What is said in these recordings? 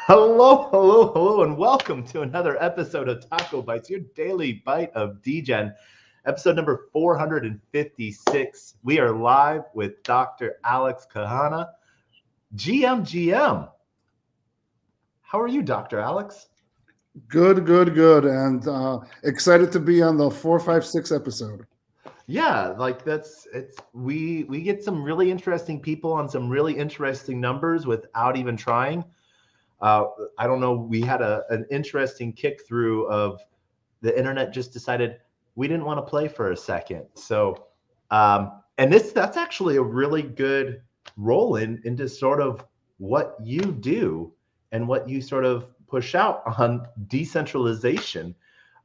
Hello, and welcome to another episode of TacoBytes, your daily bite of Degen, episode number 456. We are live with Dr. Alex Cahana, GM. How are you, Dr. Alex? Good, and excited to be on the 456 episode. Yeah, we get some really interesting people on some really interesting numbers without even trying. I don't know. We had an interesting kick through of the internet just decided we didn't want to play for a second. So, and that's actually a really good roll into sort of what you do and what you sort of push out on decentralization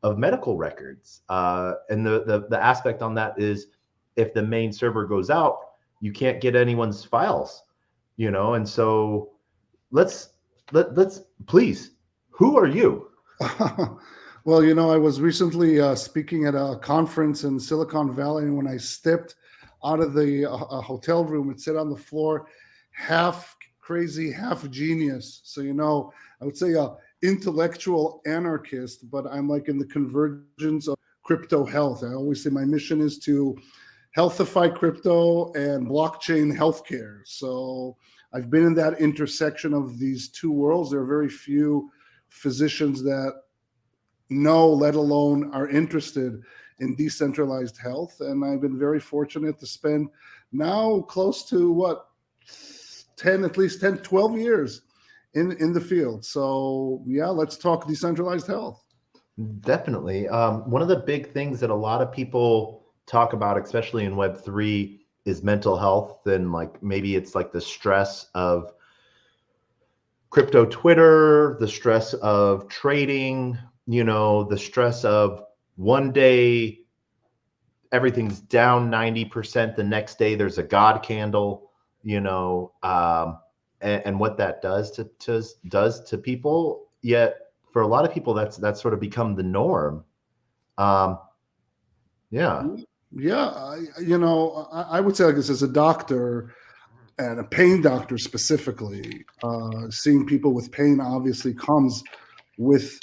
of medical records. And the aspect on that is if the main server goes out, you can't get anyone's files, and so let's please, who are you? Well, I was recently speaking at a conference in Silicon Valley, and when I stepped out of the hotel room, it said on the floor, half crazy, half genius. So, I would say intellectual anarchist, but I'm like in the convergence of crypto health. I always say my mission is to healthify crypto and blockchain healthcare. So I've been in that intersection of these two worlds. There are very few physicians that know, let alone are interested in decentralized health. And I've been very fortunate to spend now close to 12 years in the field. So yeah, let's talk decentralized health. Definitely. One of the big things that a lot of people talk about, especially in Web3, is mental health. And maybe it's the stress of crypto Twitter, the stress of trading, the stress of one day everything's down 90%, the next day there's a God candle, and what that does to people. Yet for a lot of people, that's sort of become the norm. Yeah. I would say like this as a doctor and a pain doctor specifically, seeing people with pain obviously comes with,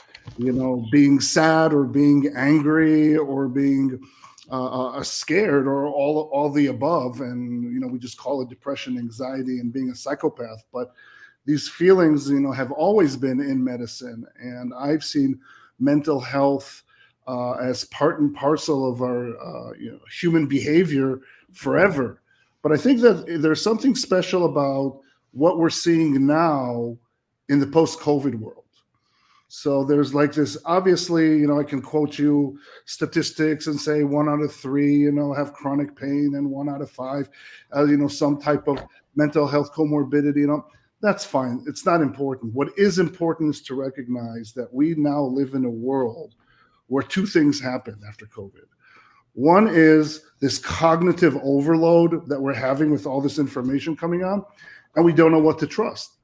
being sad or being angry or being scared or all the above. And, we just call it depression, anxiety, and being a psychopath. But these feelings, have always been in medicine. And I've seen mental health as part and parcel of our human behavior forever. But I think that there's something special about what we're seeing now in the post-COVID world. So there's this, obviously, I can quote you statistics and say 1 out of 3, have chronic pain, and 1 out of 5, some type of mental health comorbidity, that's fine. It's not important. What is important is to recognize that we now live in a world where two things happened after COVID. One is this cognitive overload that we're having with all this information coming on, and we don't know what to trust.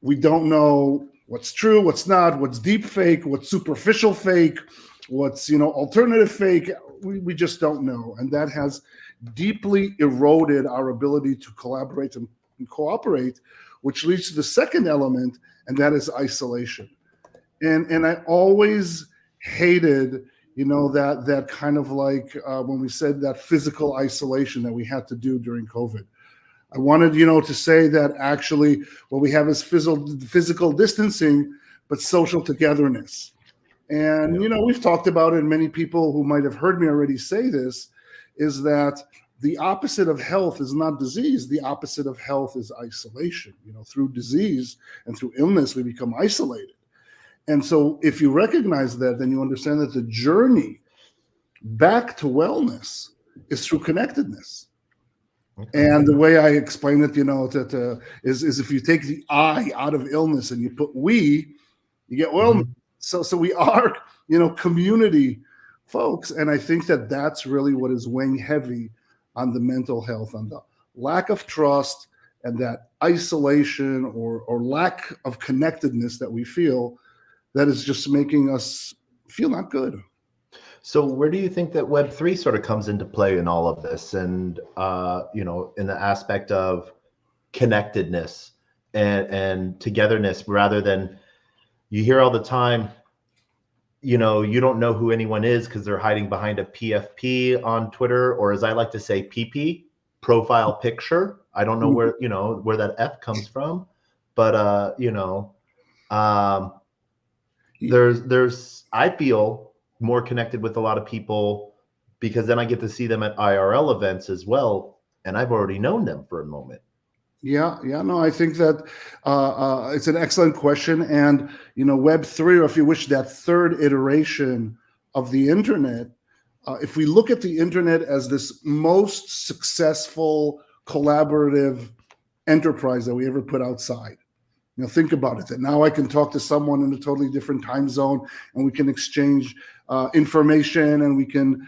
We don't know what's true, what's not, what's deep fake, what's superficial fake, what's alternative fake. We just don't know, and that has deeply eroded our ability to collaborate and cooperate, which leads to the second element, and that is isolation. And I always hated, that kind of when we said that physical isolation that we had to do during COVID. I wanted, to say that actually what we have is physical distancing, but social togetherness. And, we've talked about it, and many people who might have heard me already say this, is that the opposite of health is not disease. The opposite of health is isolation. Through disease and through illness, we become isolated. And so if you recognize that, then you understand that the journey back to wellness is through connectedness. Okay. And the way I explain it, is if you take the I out of illness and you put we, you get wellness. So we are, community folks. And I think that that's really what is weighing heavy on the mental health, on the lack of trust and that isolation or lack of connectedness that we feel that is just making us feel not good. So where do you think that Web3 sort of comes into play in all of this? And, in the aspect of connectedness and togetherness, rather than, you hear all the time, you don't know who anyone is because they're hiding behind a PFP on Twitter, or as I like to say, PP, profile picture. I don't know where that F comes from, but there's I feel more connected with a lot of people because then I get to see them at IRL events as well, and I've already known them for a moment. Yeah, no, I think that it's an excellent question. And, Web3, or if you wish, that third iteration of the internet, if we look at the internet as this most successful collaborative enterprise that we ever put outside, think about it, that now I can talk to someone in a totally different time zone and we can exchange information and we can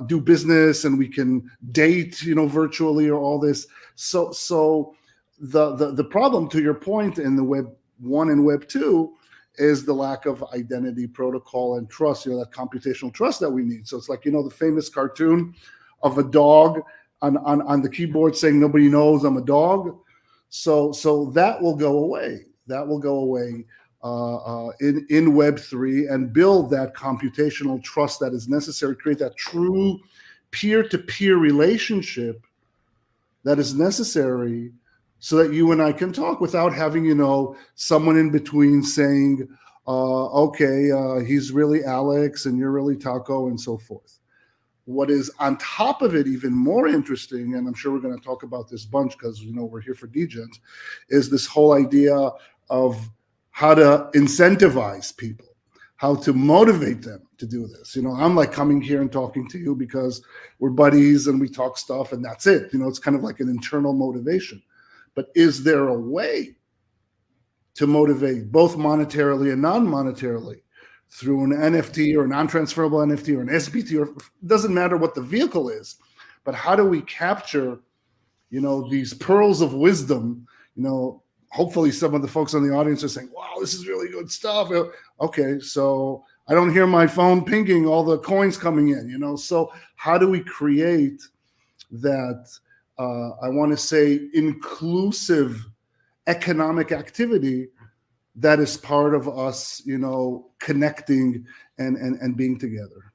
do business and we can date, virtually, or all this. So the problem, to your point, in the Web 1 and Web 2 is the lack of identity, protocol, and trust, that computational trust that we need. So it's like, the famous cartoon of a dog on the keyboard saying, nobody knows I'm a dog. So that will go away. That will go away in Web3, and build that computational trust that is necessary, create that true peer-to-peer relationship that is necessary so that you and I can talk without having, someone in between saying, okay, he's really Alex and you're really Taco, and so forth. What is on top of it even more interesting, and I'm sure we're going to talk about this bunch because we're here for Degens, is this whole idea of how to incentivize people, how to motivate them to do this. I'm like coming here and talking to you because we're buddies and we talk stuff and that's it. It's kind of like an internal motivation. But is there a way to motivate both monetarily and non-monetarily through an NFT or a non-transferable NFT or an SBT, or it doesn't matter what the vehicle is, but how do we capture, these pearls of wisdom? Hopefully some of the folks on the audience are saying, wow, this is really good stuff. Okay, so I don't hear my phone pinging all the coins coming in, so how do we create that, I want to say, inclusive economic activity that is part of us, connecting and being together?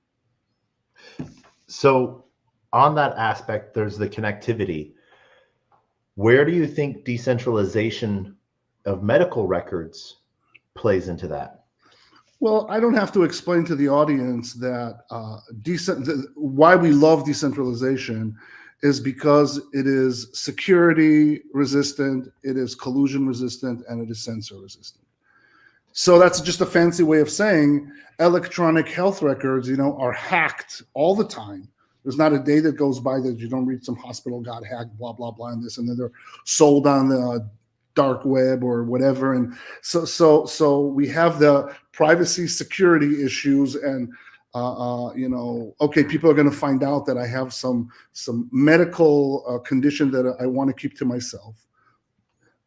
So on that aspect, there's the connectivity. Where do you think decentralization of medical records plays into that? Well, I don't have to explain to the audience that why we love decentralization is because it is security resistant, it is collusion resistant, and it is censor resistant. So that's just a fancy way of saying electronic health records, are hacked all the time. There's not a day that goes by that you don't read some hospital got hacked, blah, blah, blah, and this, and then they're sold on the dark web or whatever. And so we have the privacy security issues, and okay, people are going to find out that I have some medical condition that I want to keep to myself.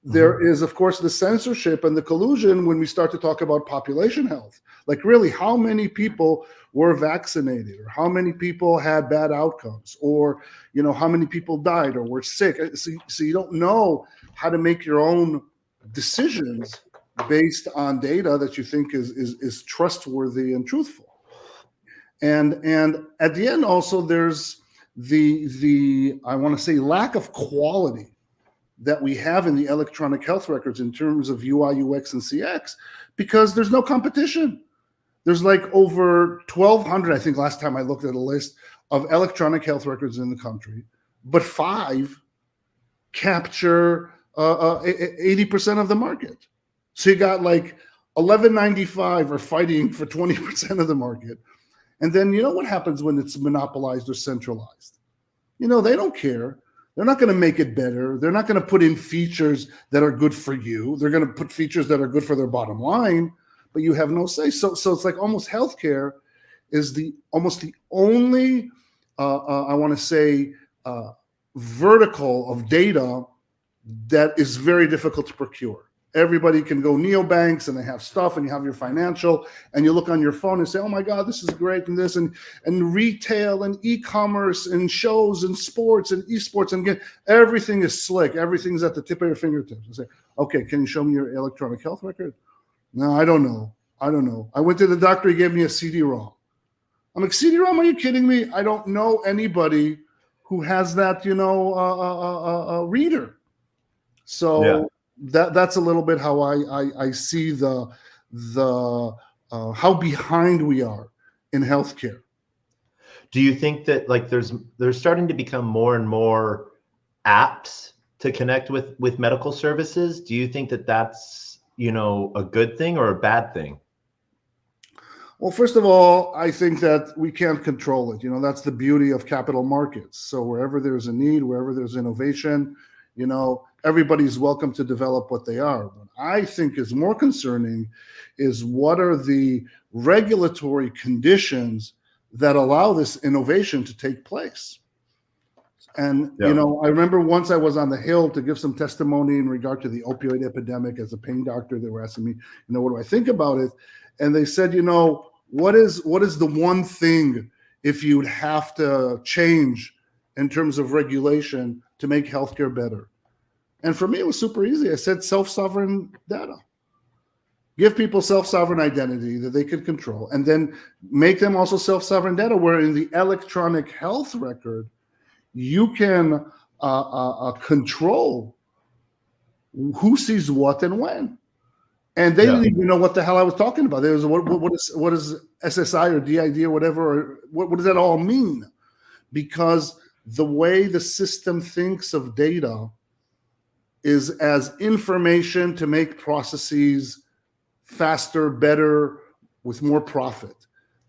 There is, of course, the censorship and the collusion when we start to talk about population health. Like, really, how many people were vaccinated, or how many people had bad outcomes, or how many people died or were sick. So you don't know how to make your own decisions based on data that you think is trustworthy and truthful. And at the end, also, there's the I want to say lack of quality that we have in the electronic health records in terms of UI, UX, and CX, because there's no competition. There's like over 1,200, I think, last time I looked at a list of electronic health records in the country, but 5 capture 80% of the market. So you got like 1195 are fighting for 20% of the market. And then you know what happens when it's monopolized or centralized? They don't care. They're not going to make it better. They're not going to put in features that are good for you. They're going to put features that are good for their bottom line, but you have no say. So it's like almost healthcare is almost the only, I want to say, vertical of data that is very difficult to procure. Everybody can go neobanks and they have stuff, and you have your financial, and you look on your phone and say, oh my God, this is great. And this and retail and e-commerce and shows and sports and esports, and again, everything is slick. Everything's at the tip of your fingertips. I say, okay, can you show me your electronic health record? No, I don't know. I went to the doctor. He gave me a CD-ROM. I'm like, CD-ROM? Are you kidding me? I don't know anybody who has that, reader. So yeah. That's a little bit how I see the how behind we are in healthcare. Do you think that like there's starting to become more and more apps to connect with medical services? Do you think that that's a good thing or a bad thing? Well, first of all, I think that we can't control it. That's the beauty of capital markets. So wherever there's a need, wherever there's innovation, everybody's welcome to develop what they are. What I think is more concerning is what are the regulatory conditions that allow this innovation to take place. And, I remember once I was on the Hill to give some testimony in regard to the opioid epidemic as a pain doctor. They were asking me, what do I think about it? And they said, what is the one thing if you'd have to change in terms of regulation to make healthcare better? And for me, it was super easy. I said self-sovereign data. Give people self-sovereign identity that they could control, and then make them also self-sovereign data, where in the electronic health record, you can control who sees what and when. And they didn't even know what the hell I was talking about. There was what is SSI or DID or whatever, or what does that all mean? Because the way the system thinks of data is as information to make processes faster, better, with more profit.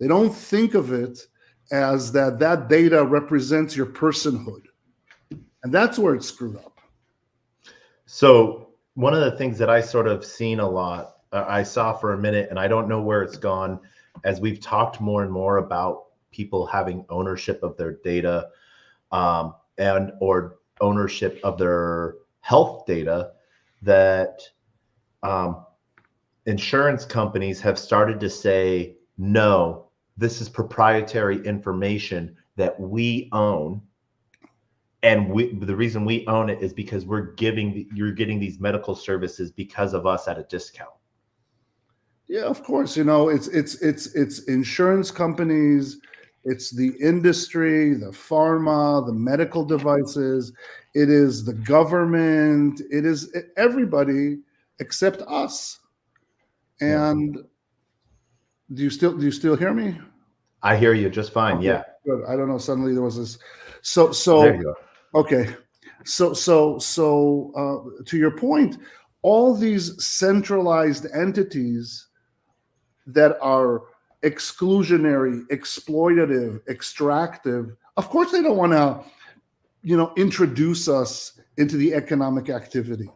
They don't think of it as that data represents your personhood. And that's where it's screwed up. So one of the things that I sort of seen a lot, I saw for a minute, and I don't know where it's gone, as we've talked more and more about people having ownership of their data and or ownership of their health data, that insurance companies have started to say, no, this is proprietary information that we own. And the reason we own it is because you're getting these medical services because of us at a discount. Yeah, of course. It's insurance companies, it's the industry, the pharma, the medical devices. It is the government. It is everybody except us. And do you still hear me? I hear you just fine. Okay, yeah. Good. I don't know. Suddenly there was this. So there you go. Okay. So to your point, all these centralized entities that are exclusionary, exploitative, extractive, of course they don't want to, introduce us into the economic activity.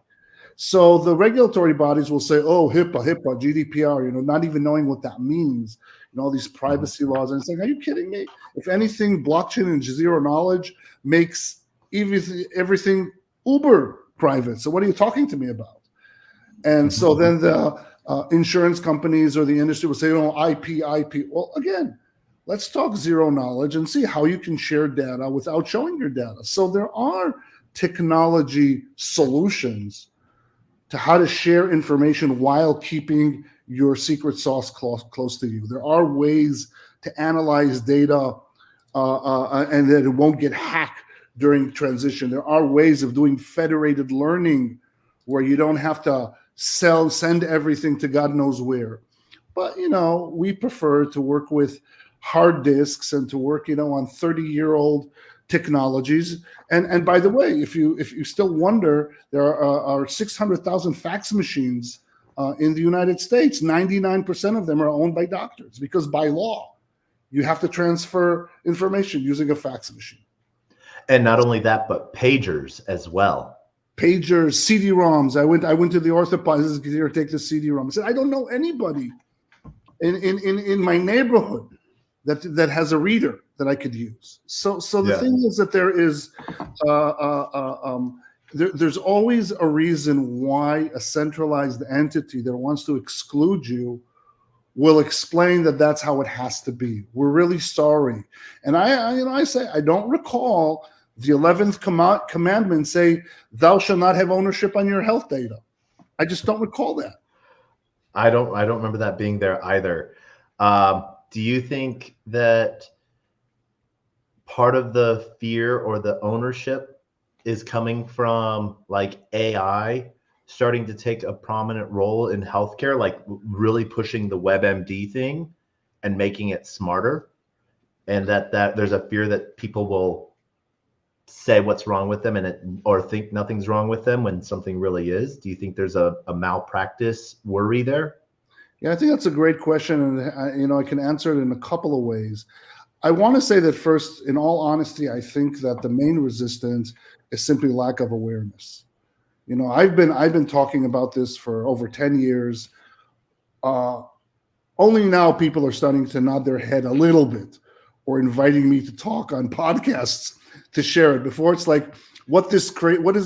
So the regulatory bodies will say, oh, HIPAA, GDPR, not even knowing what that means, all these privacy laws. And it's like, are you kidding me? If anything, blockchain and zero knowledge makes everything uber private. So what are you talking to me about? And so then the insurance companies or the industry will say, IP. Well, again, let's talk zero knowledge and see how you can share data without showing your data. So there are technology solutions to how to share information while keeping your secret sauce close to you. There are ways to analyze data and that it won't get hacked during transition. There are ways of doing federated learning where you don't have to send everything to God knows where. But, we prefer to work with hard disks and to work, on 30-year-old technologies. And by the way, if you still wonder, there are 600,000 fax machines in the United States. 99% of them are owned by doctors because by law, You have to transfer information using a fax machine. And not only that, but pagers as well. Pagers, CD-ROMs. I went to the orthopodist here, take the CD-ROM. I said, I don't know anybody in my neighborhood that has a reader that I could use. So the thing is that there's always a reason why a centralized entity that wants to exclude you will explain that that's how it has to be. We're really sorry. And I say, I don't recall the 11th commandment say, thou shalt not have ownership on your health data. I just don't recall that. I don't remember that being there either. Do you think that part of the fear or the ownership is coming from like AI starting to take a prominent role in healthcare, like really pushing the WebMD thing and making it smarter? And that there's a fear that people will say what's wrong with them or think nothing's wrong with them when something really is? Do you think there's a malpractice worry there? Yeah, I think that's a great question, and I can answer it in a couple of ways. I want to say that first, in all honesty, I think that the main resistance is simply lack of awareness. I've been talking about this for over 10 years. Only now people are starting to nod their head a little bit or inviting me to talk on podcasts to share it. Before it's like, what is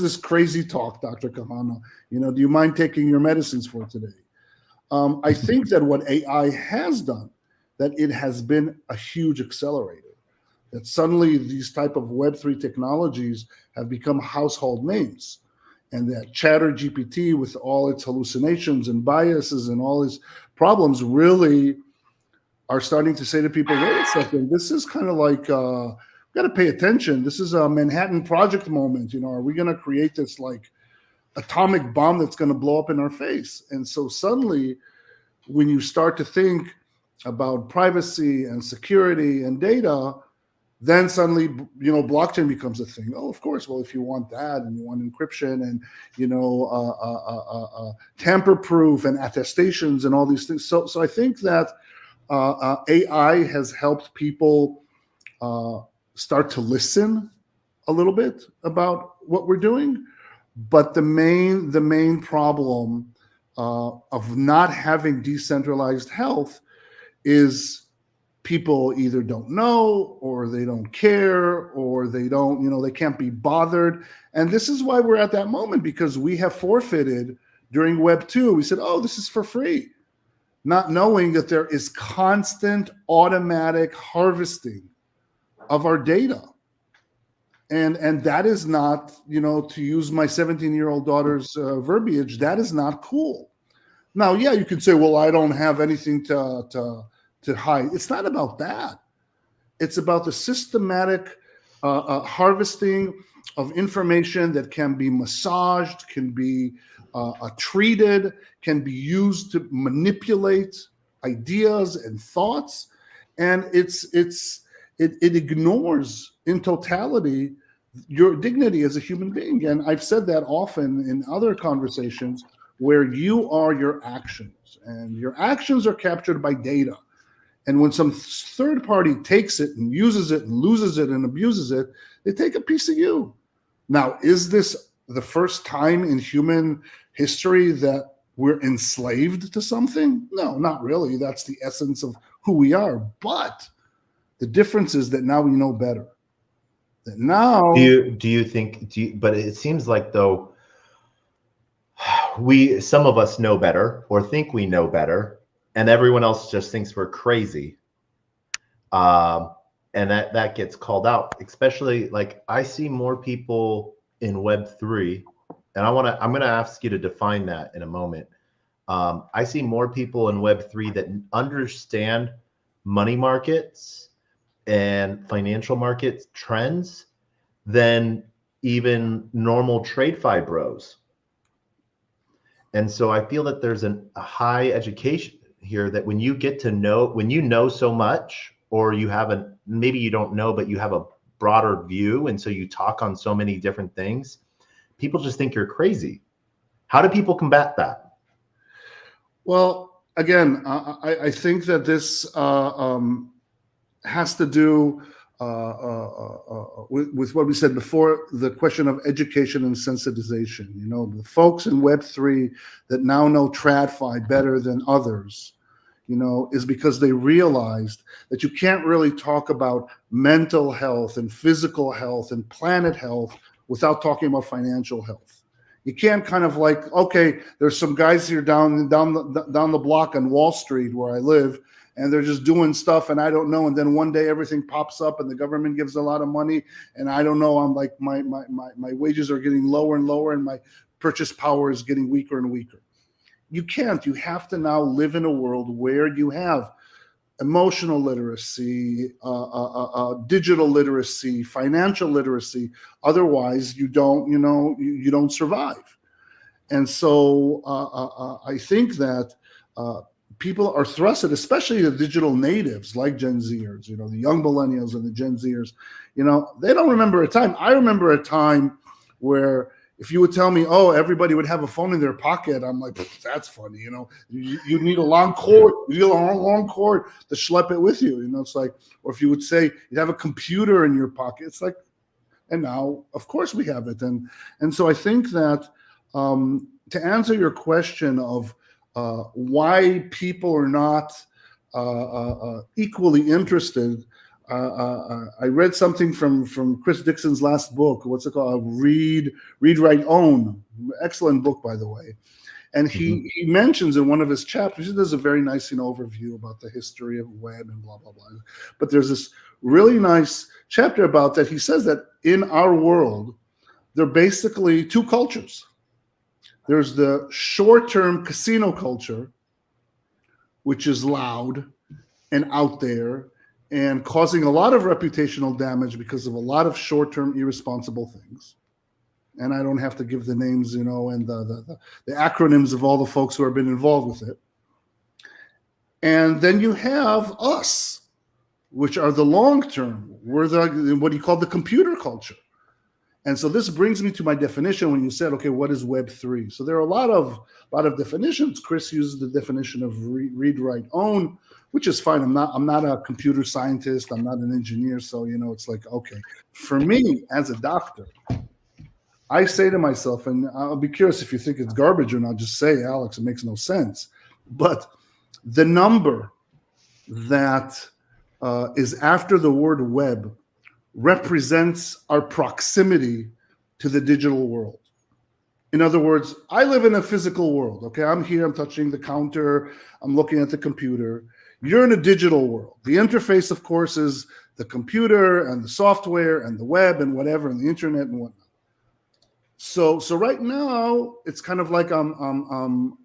this crazy talk, Dr. Cahana? Do you mind taking your medicines for today? I think that what AI has done, that it has been a huge accelerator, that suddenly these type of Web3 technologies have become household names, and that ChatterGPT, with all its hallucinations and biases and all its problems, really are starting to say to people, wait a second, this is kind of like, we've got to pay attention. This is a Manhattan Project moment. Are we going to create this like atomic bomb that's going to blow up in our face? And so suddenly, when you start to think about privacy and security and data, then suddenly, blockchain becomes a thing. Oh, of course. Well, if you want that and you want encryption and, tamper-proof and attestations and all these things. So I think that AI has helped people start to listen a little bit about what we're doing. But the main problem of not having decentralized health is people either don't know, or they don't care, or they don't, they can't be bothered. And this is why we're at that moment, because we have forfeited during Web 2. We said, oh, this is for free, not knowing that there is constant automatic harvesting of our data. And that is not, to use my 17-year-old daughter's verbiage, that is not cool. Now, yeah, you could say, well, I don't have anything to hide. It's not about that. It's about the systematic harvesting of information that can be massaged, can be treated, can be used to manipulate ideas and thoughts. And it ignores in totality your dignity as a human being. And I've said that often in other conversations, where you are your actions, and your actions are captured by data. And when some third party takes it and uses it and loses it and abuses it, they take a piece of you. Now, is this the first time in human history that we're enslaved to something? No, not really. That's the essence of who we are. But the difference is that now we know better. That now, but it seems like, though, some of us know better or think we know better, and everyone else just thinks we're crazy. And that gets called out, especially like I see more people in Web3, and I'm going to ask you to define that in a moment. I see more people in Web3 that understand money markets and financial markets trends than even normal TradeFi bros. And so I feel that there's a high education here, that when you know so much, or maybe you don't know, but you have a broader view, and so you talk on so many different things, people just think you're crazy. How do people combat that? Well, again, I think that this has to do with what we said before, the question of education and sensitization. You know, the folks in Web3 that now know TradFi better than others, you know, is because they realized that you can't really talk about mental health and physical health and planet health without talking about financial health. You can't kind of like, okay, there's some guys here down the block on Wall Street where I live, and they're just doing stuff and I don't know. And then one day everything pops up and the government gives a lot of money and I don't know. I'm like, my wages are getting lower and lower and my purchase power is getting weaker and weaker. You can't. You have to now live in a world where you have emotional literacy, digital literacy, financial literacy. Otherwise, you don't, you know, you don't survive. And so I think that people are thrusted, especially the digital natives like Gen Zers, you know, the young millennials and the Gen Zers, you know, they don't remember a time. I remember a time where if you would tell me, oh, everybody would have a phone in their pocket, I'm like, that's funny, you know. You need a long cord, you need a long cord to schlep it with you, you know. It's like, or if you would say you'd have a computer in your pocket, it's like, and now, of course, we have it. And so I think that to answer your question of why people are not equally interested, I read something from Chris Dixon's last book. What's it called? Read, Write, Own. Excellent book, by the way. And he mentions in one of his chapters, he does a very nice, you know, overview about the history of web and blah, blah, blah. But there's this really nice chapter about that. He says that in our world, there are basically two cultures. There's the short-term casino culture, which is loud and out there and causing a lot of reputational damage because of a lot of short-term irresponsible things. And I don't have to give the names, you know, and the acronyms of all the folks who have been involved with it. And then you have us, which are the long-term. We're the what you call the computer culture. And so this brings me to my definition when you said, okay, what is Web3? So there are a lot of definitions. Chris uses the definition of read, write, own, which is fine. I'm not a computer scientist. I'm not an engineer. So, you know, it's like, okay, for me as a doctor, I say to myself, and I'll be curious if you think it's garbage or not, just say, Alex, it makes no sense. But the number that is after the word web represents our proximity to the digital world. In other words, I live in a physical world. Okay, I'm here, I'm touching the counter, I'm looking at the computer. You're in a digital world. The interface, of course, is the computer and the software and the web and whatever and the internet and whatnot. So right now, it's kind of like I'm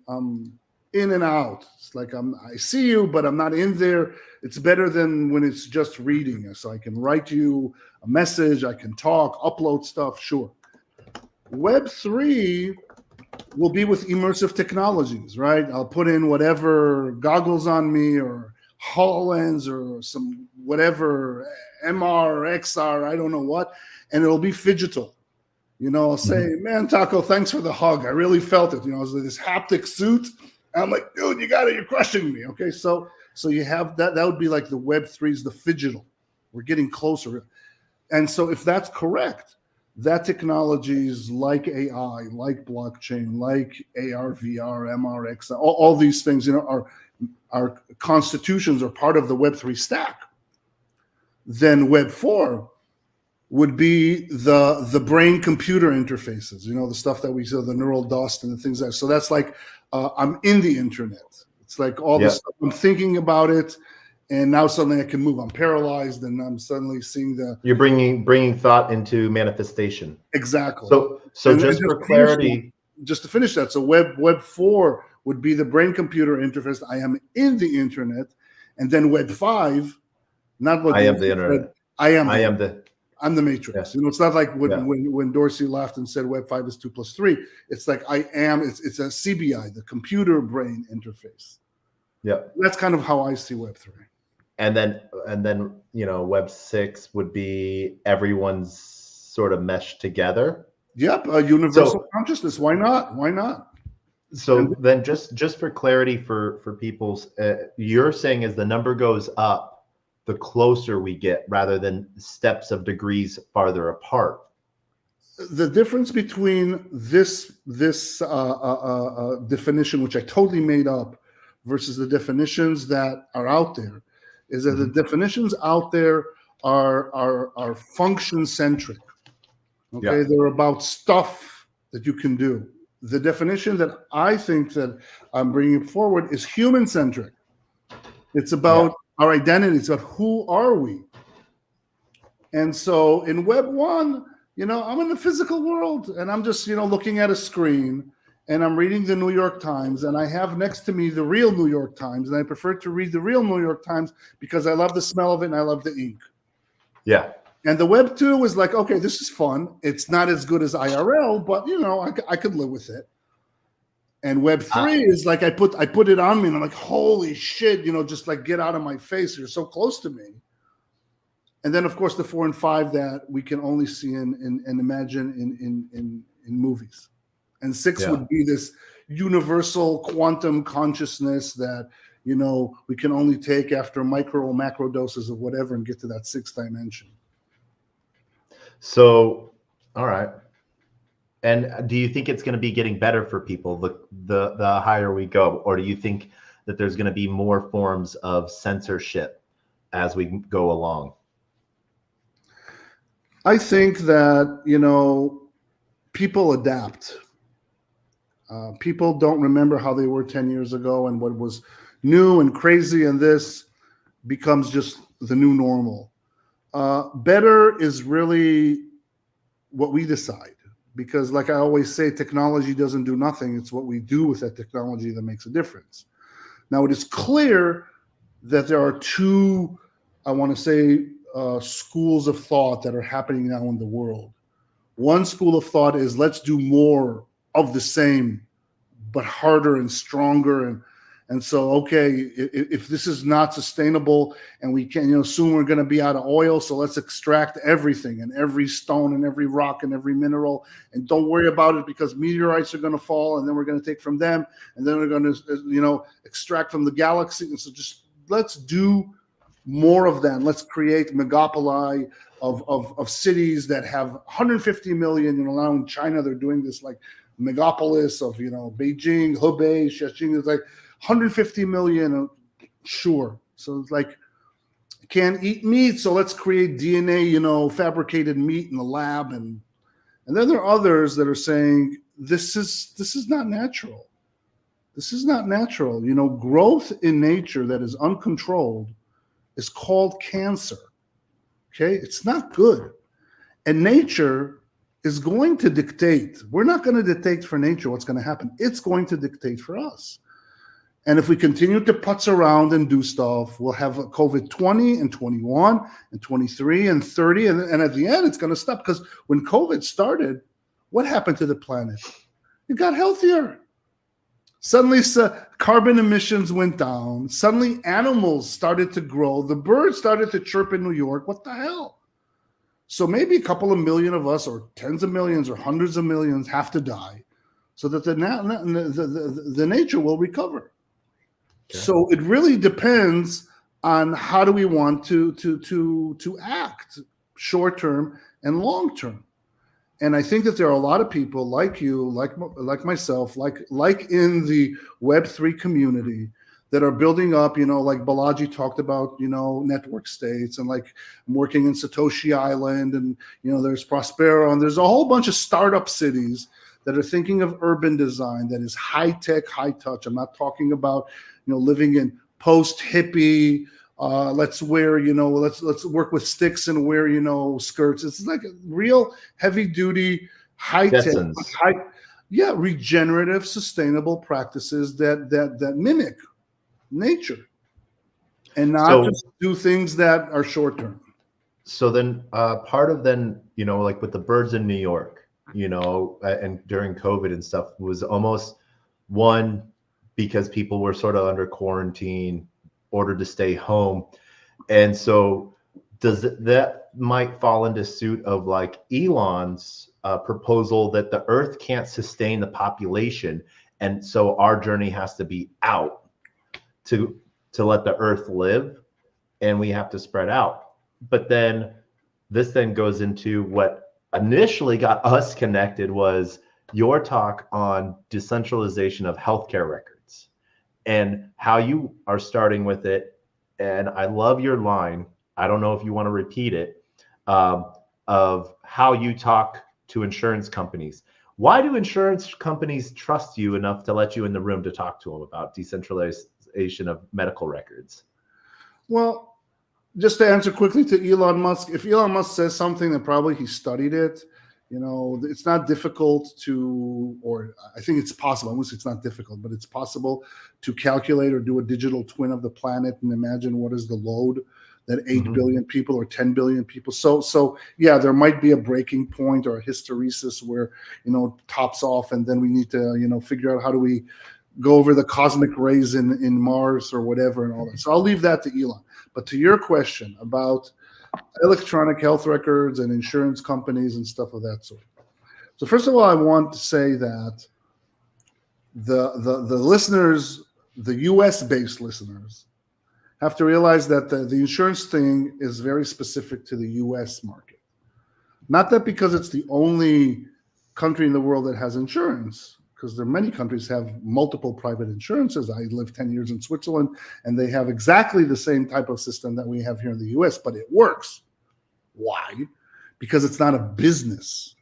in and out. It's like I see you, but I'm not in there. It's better than when it's just reading. So I can write you a message, I can talk, upload stuff, sure. Web3 will be with immersive technologies, right? I'll put in whatever goggles on me or HoloLens or some whatever MR or XR, I don't know what, and it'll be phygital. You know, I'll say, man, Taco, thanks for the hug. I really felt it. You know, it was this haptic suit. I'm like, dude, you got it. You're crushing me. Okay, so you have that. That would be like the Web3's the phygital. We're getting closer. And so if that's correct, that technologies like AI, like blockchain, like AR, VR, MR, XR, all these things, you know, our constitutions are part of the Web3 stack. Then Web4 would be the brain-computer interfaces, you know, the stuff that we saw, the neural dust and the things like. So that's like I'm in the internet. It's like all this stuff. I'm thinking about it, and now suddenly I can move. I'm paralyzed, and I'm suddenly seeing the. You're bringing thought into manifestation. Exactly. So just for clarity, just to finish that, so Web 4 would be the brain-computer interface. I am in the internet, and then Web 5, not what I am the internet. I'm the matrix. Yes. You know, it's not like when Dorsey laughed and said Web 5 is 2 + 3. It's like it's a CBI, the computer brain interface. Yeah. That's kind of how I see Web 3. And then you know, Web 6 would be everyone's sort of meshed together. Yep, a universal consciousness. Why not? Why not? So then just for clarity for people's, you're saying as the number goes up, the closer we get rather than steps of degrees farther apart. The difference between this definition, which I totally made up, versus the definitions that are out there, is that the definitions out there are function centric. Okay, Yeah. they're about stuff that you can do. The definition that I think that I'm bringing forward is human centric. It's about our identity. It's about who are we. And so in Web 1, I'm in the physical world and I'm just, looking at a screen and I'm reading the New York Times and I have next to me the real New York Times. And I prefer to read the real New York Times because I love the smell of it and I love the ink. Yeah. And the Web 2 was like, okay, this is fun. It's not as good as IRL, but I could live with it. And Web 3 is like I put it on me and I'm like, holy shit, just like get out of my face. You're so close to me. And then of course the 4 and 5 that we can only see and imagine in movies. And 6 would be this universal quantum consciousness that we can only take after micro or macro doses of whatever and get to that 6th dimension. So, all right. And do you think it's going to be getting better for people the higher we go, or do you think that there's going to be more forms of censorship as we go along? I think that people adapt. People don't remember how they were 10 years ago, and what was new and crazy, and this becomes just the new normal. Better is really what we decide, because like I always say, technology doesn't do nothing. It's what we do with that technology that makes a difference. Now, it is clear that there are two, I want to say, schools of thought that are happening now in the world. One school of thought is let's do more of the same, but harder and stronger. And so, okay, if this is not sustainable and we can, soon we're going to be out of oil. So let's extract everything and every stone and every rock and every mineral. And don't worry about it because meteorites are going to fall and then we're going to take from them. And then we're going to, extract from the galaxy. And so just let's do more of that. Let's create megapoli of cities that have 150 million. Now in China, they're doing this like megapolis of, Beijing, Hubei, Shenzhen. It's like 150 million, sure. So it's like, can't eat meat, so let's create DNA, fabricated meat in the lab. And then there are others that are saying, this is not natural. This is not natural. Growth in nature that is uncontrolled is called cancer. Okay, it's not good. And nature is going to dictate. We're not going to dictate for nature what's going to happen. It's going to dictate for us. And if we continue to putz around and do stuff, we'll have a COVID 20 and 21 and 23 and 30. And at the end, it's going to stop. Because when COVID started, what happened to the planet? It got healthier. Suddenly, carbon emissions went down. Suddenly, animals started to grow. The birds started to chirp in New York. What the hell? So maybe a couple of million of us, or tens of millions, or hundreds of millions have to die so that the nature will recover. Okay. So it really depends on how do we want to act, short term and long term. And I think that there are a lot of people like you, like myself, like in the Web3 community that are building up, like Balaji talked about, network states, and like I'm working in Satoshi Island, and, there's Prospero, and there's a whole bunch of startup cities that are thinking of urban design that is high tech, high touch. I'm not talking about, living in post hippie, let's wear, let's work with sticks and wear, skirts. It's like a real heavy duty, high tech, regenerative, sustainable practices that mimic nature and not just do things that are short term. So then part of like with the birds in New York, and during COVID and stuff was almost one, because people were sort of under quarantine, ordered to stay home. And so that might fall into suit of like Elon's proposal that the earth can't sustain the population. And so our journey has to be out to let the earth live. and we have to spread out. But then this then goes into what initially got us connected was your talk on decentralization of healthcare records and how you are starting with it. And I love your line. I don't know if you want to repeat it, of how you talk to insurance companies. Why do insurance companies trust you enough to let you in the room to talk to them about decentralization of medical records? Well, just to answer quickly to Elon Musk, if Elon Musk says something, then probably he studied it. You know, it's not difficult to, or I think it's possible. I won't say it's not difficult, but it's possible to calculate or do a digital twin of the planet and imagine what is the load that 8 billion people or 10 billion people. So yeah, there might be a breaking point or a hysteresis where, you know, tops off, and then we need to, you know, figure out how do we go over the cosmic rays in Mars or whatever and all that. So I'll leave that to Elon. But to your question about electronic health records and insurance companies and stuff of that sort. So first of all, I want to say that the listeners, the US-based listeners, have to realize that the insurance thing is very specific to the US market. Not that because it's the only country in the world that has insurance, because there are many countries have multiple private insurances. I lived 10 years in Switzerland, and they have exactly the same type of system that we have here in the US, but it works. Why? Because it's not a business.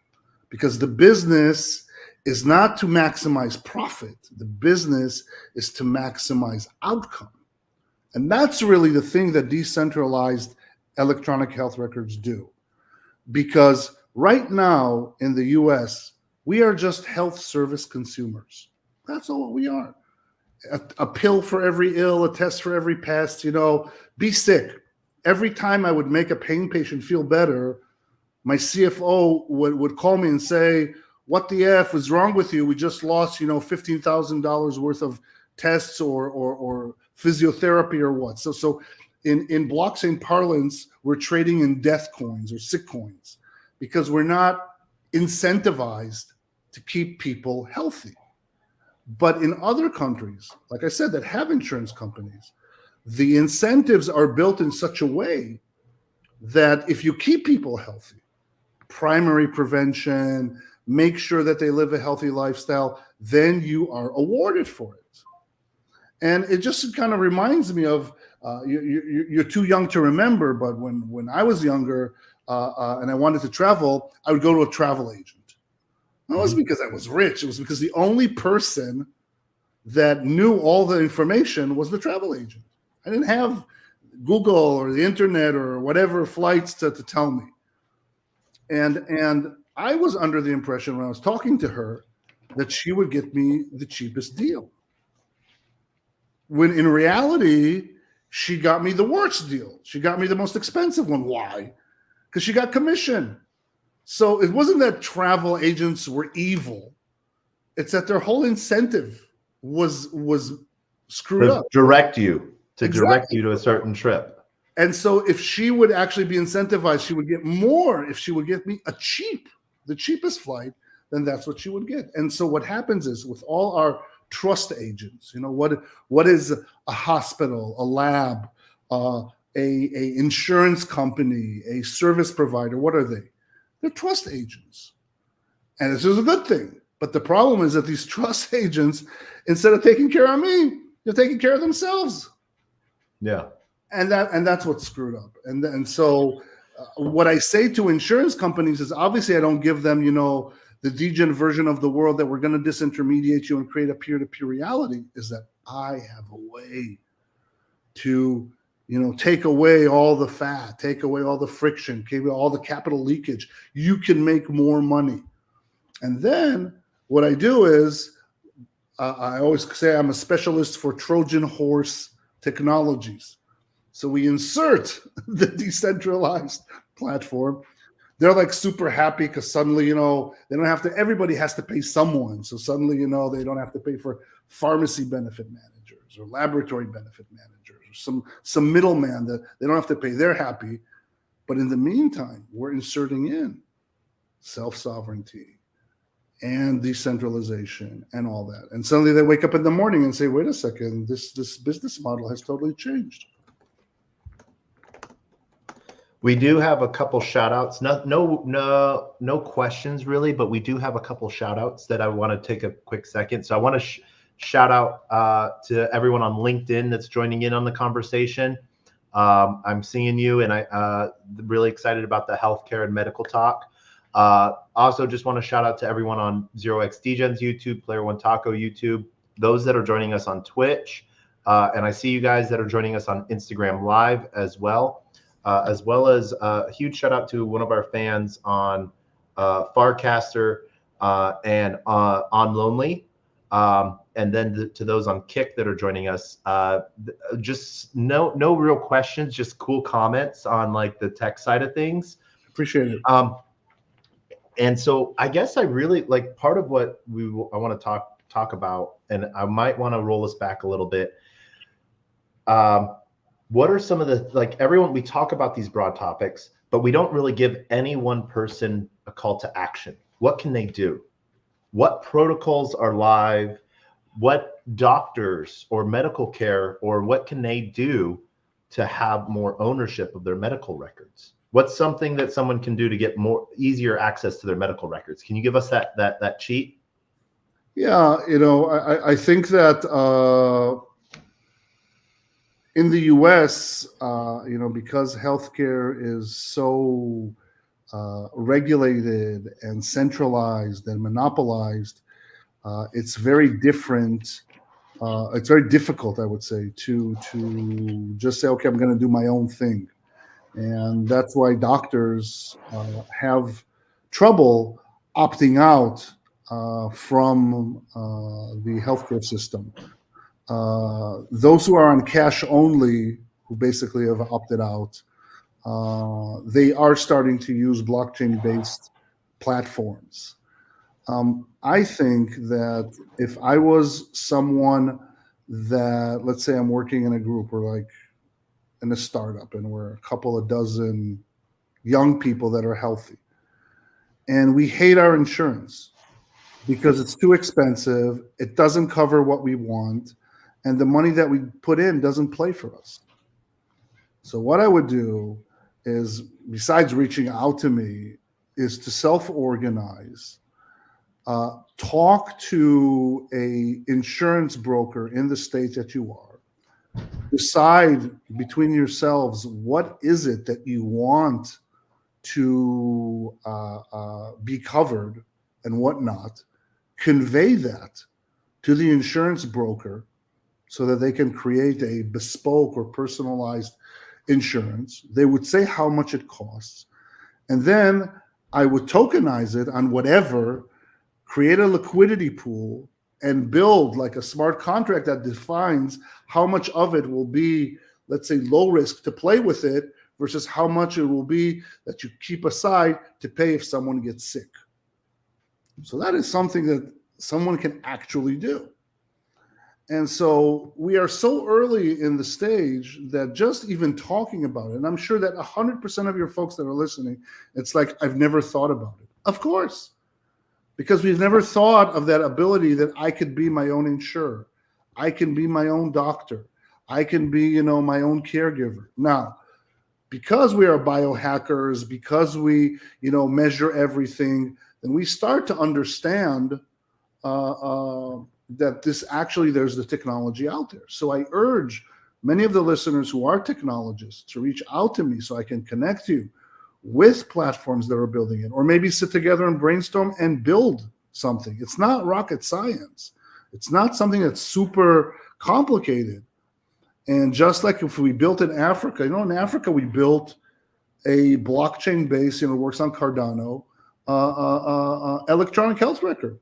Because the business is not to maximize profit. The business is to maximize outcome. And that's really the thing that decentralized electronic health records do. Because right now in the US, we are just health service consumers. That's all we are. A pill for every ill, a test for every pest, you know, be sick. Every time I would make a pain patient feel better, my CFO would call me and say, what the F is wrong with you? We just lost, you know, $15,000 worth of tests or physiotherapy or what. So in blockchain parlance, we're trading in death coins or sick coins because we're not incentivized to keep people healthy. But in other countries, like I said, that have insurance companies, the incentives are built in such a way that if you keep people healthy, primary prevention, make sure that they live a healthy lifestyle, then you are awarded for it. And it just kind of reminds me of, you're too young to remember, but when I was younger and I wanted to travel, I would go to a travel agent. It wasn't because I was rich. It was because the only person that knew all the information was the travel agent. I didn't have Google or the internet or whatever flights to tell me. And I was under the impression when I was talking to her that she would get me the cheapest deal. When in reality, she got me the worst deal. She got me the most expensive one. Why? Because she got commission. So it wasn't that travel agents were evil. It's that their whole incentive was screwed up. Direct you to a certain trip. And so if she would actually be incentivized, she would get more. If she would get me the cheapest flight, then that's what she would get. And so what happens is with all our trust agents, you know, what is a hospital, a lab, a insurance company, a service provider, what are they? They're trust agents. And this is a good thing. But the problem is that these trust agents, instead of taking care of me, they're taking care of themselves. Yeah. And that's what's screwed up. And so what I say to insurance companies is obviously I don't give them, you know, the Degen version of the world that we're going to disintermediate you and create a peer-to-peer reality, is that I have a way to, you know, take away all the fat, take away all the friction, take away all the capital leakage. You can make more money. And then what I do is I always say I'm a specialist for Trojan horse technologies. So we insert the decentralized platform. They're like super happy because suddenly, you know, they don't have to, everybody has to pay someone. So suddenly, you know, they don't have to pay for pharmacy benefit managers or laboratory benefit managers or some middleman that they don't have to pay. They're happy. But in the meantime, we're inserting in self-sovereignty and decentralization and all that. And suddenly they wake up in the morning and say, wait a second, this business model has totally changed. We do have a couple shout outs. No questions really, but we do have a couple shout outs that I want to take a quick second. So I want to shout out to everyone on LinkedIn that's joining in on the conversation. I'm seeing you, and I'm really excited about the healthcare and medical talk. Also, just want to shout out to everyone on 0x Degens YouTube, Player One Taco YouTube, those that are joining us on Twitch, and I see you guys that are joining us on Instagram Live as well as a huge shout out to one of our fans on Farcaster and on Lonely. And then to those on Kick that are joining us, just no real questions, just cool comments on like the tech side of things. Appreciate it. And so I guess I really like part of what I want to talk about, and I might want to roll us back a little bit. What are some of the, like everyone, we talk about these broad topics, but we don't really give any one person a call to action. What can they do? What protocols are live? What doctors or medical care, or what can they do to have more ownership of their medical records? What's something that someone can do to get more easier access to their medical records? Can you give us that cheat? Yeah, I think that in the U.S., because healthcare is so regulated and centralized and monopolized, it's very different. It's very difficult, I would say, to just say, okay, I'm going to do my own thing. And that's why doctors have trouble opting out from the healthcare system. Those who are on cash only, who basically have opted out, they are starting to use blockchain-based platforms. I think that if I was someone that, let's say I'm working in a group or like in a startup and we're a couple of dozen young people that are healthy, and we hate our insurance because it's too expensive, it doesn't cover what we want, and the money that we put in doesn't play for us. So what I would do is, besides reaching out to me, is to self-organize, talk to a insurance broker in the state that you are, decide between yourselves what is it that you want to be covered and what not, convey that to the insurance broker so that they can create a bespoke or personalized insurance. They would say how much it costs, and then I would tokenize it on whatever, create a liquidity pool, and build like a smart contract that defines how much of it will be, let's say, low risk to play with it versus how much it will be that you keep aside to pay if someone gets sick. So that is something that someone can actually do. And so we are so early in the stage that just even talking about it, and I'm sure that 100% of your folks that are listening, it's like, I've never thought about it. Of course, because we've never thought of that ability that I could be my own insurer. I can be my own doctor. I can be, my own caregiver. Now, because we are biohackers, because we, measure everything, then we start to understand that there's the technology out there. So I urge many of the listeners who are technologists to reach out to me so I can connect you with platforms that are building it, or maybe sit together and brainstorm and build something. It's not rocket science. It's not something that's super complicated. And just like if we built in Africa, in Africa, we built a blockchain-based, works on Cardano, electronic health record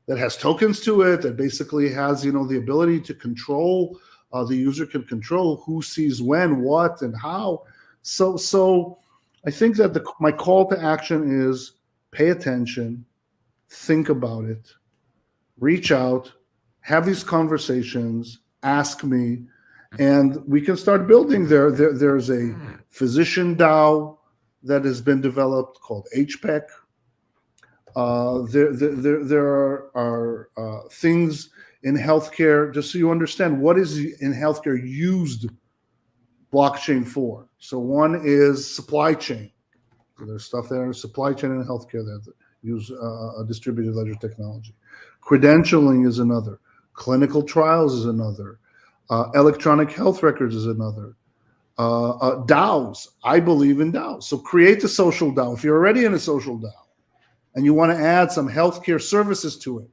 that has tokens to it, that basically has, the ability to control, the user can control who sees when, what, and how. So I think that my call to action is pay attention, think about it, reach out, have these conversations, ask me, and we can start building. There's a physician DAO that has been developed called HPEC. There are things in healthcare, just so you understand what is in healthcare used blockchain for. So one is supply chain. So there's stuff there in supply chain and healthcare that use a distributed ledger technology. Credentialing is another. Clinical trials is another. Electronic health records is another. DAOs. I believe in DAOs. So create a social DAO. If you're already in a social DAO and you want to add some healthcare services to it,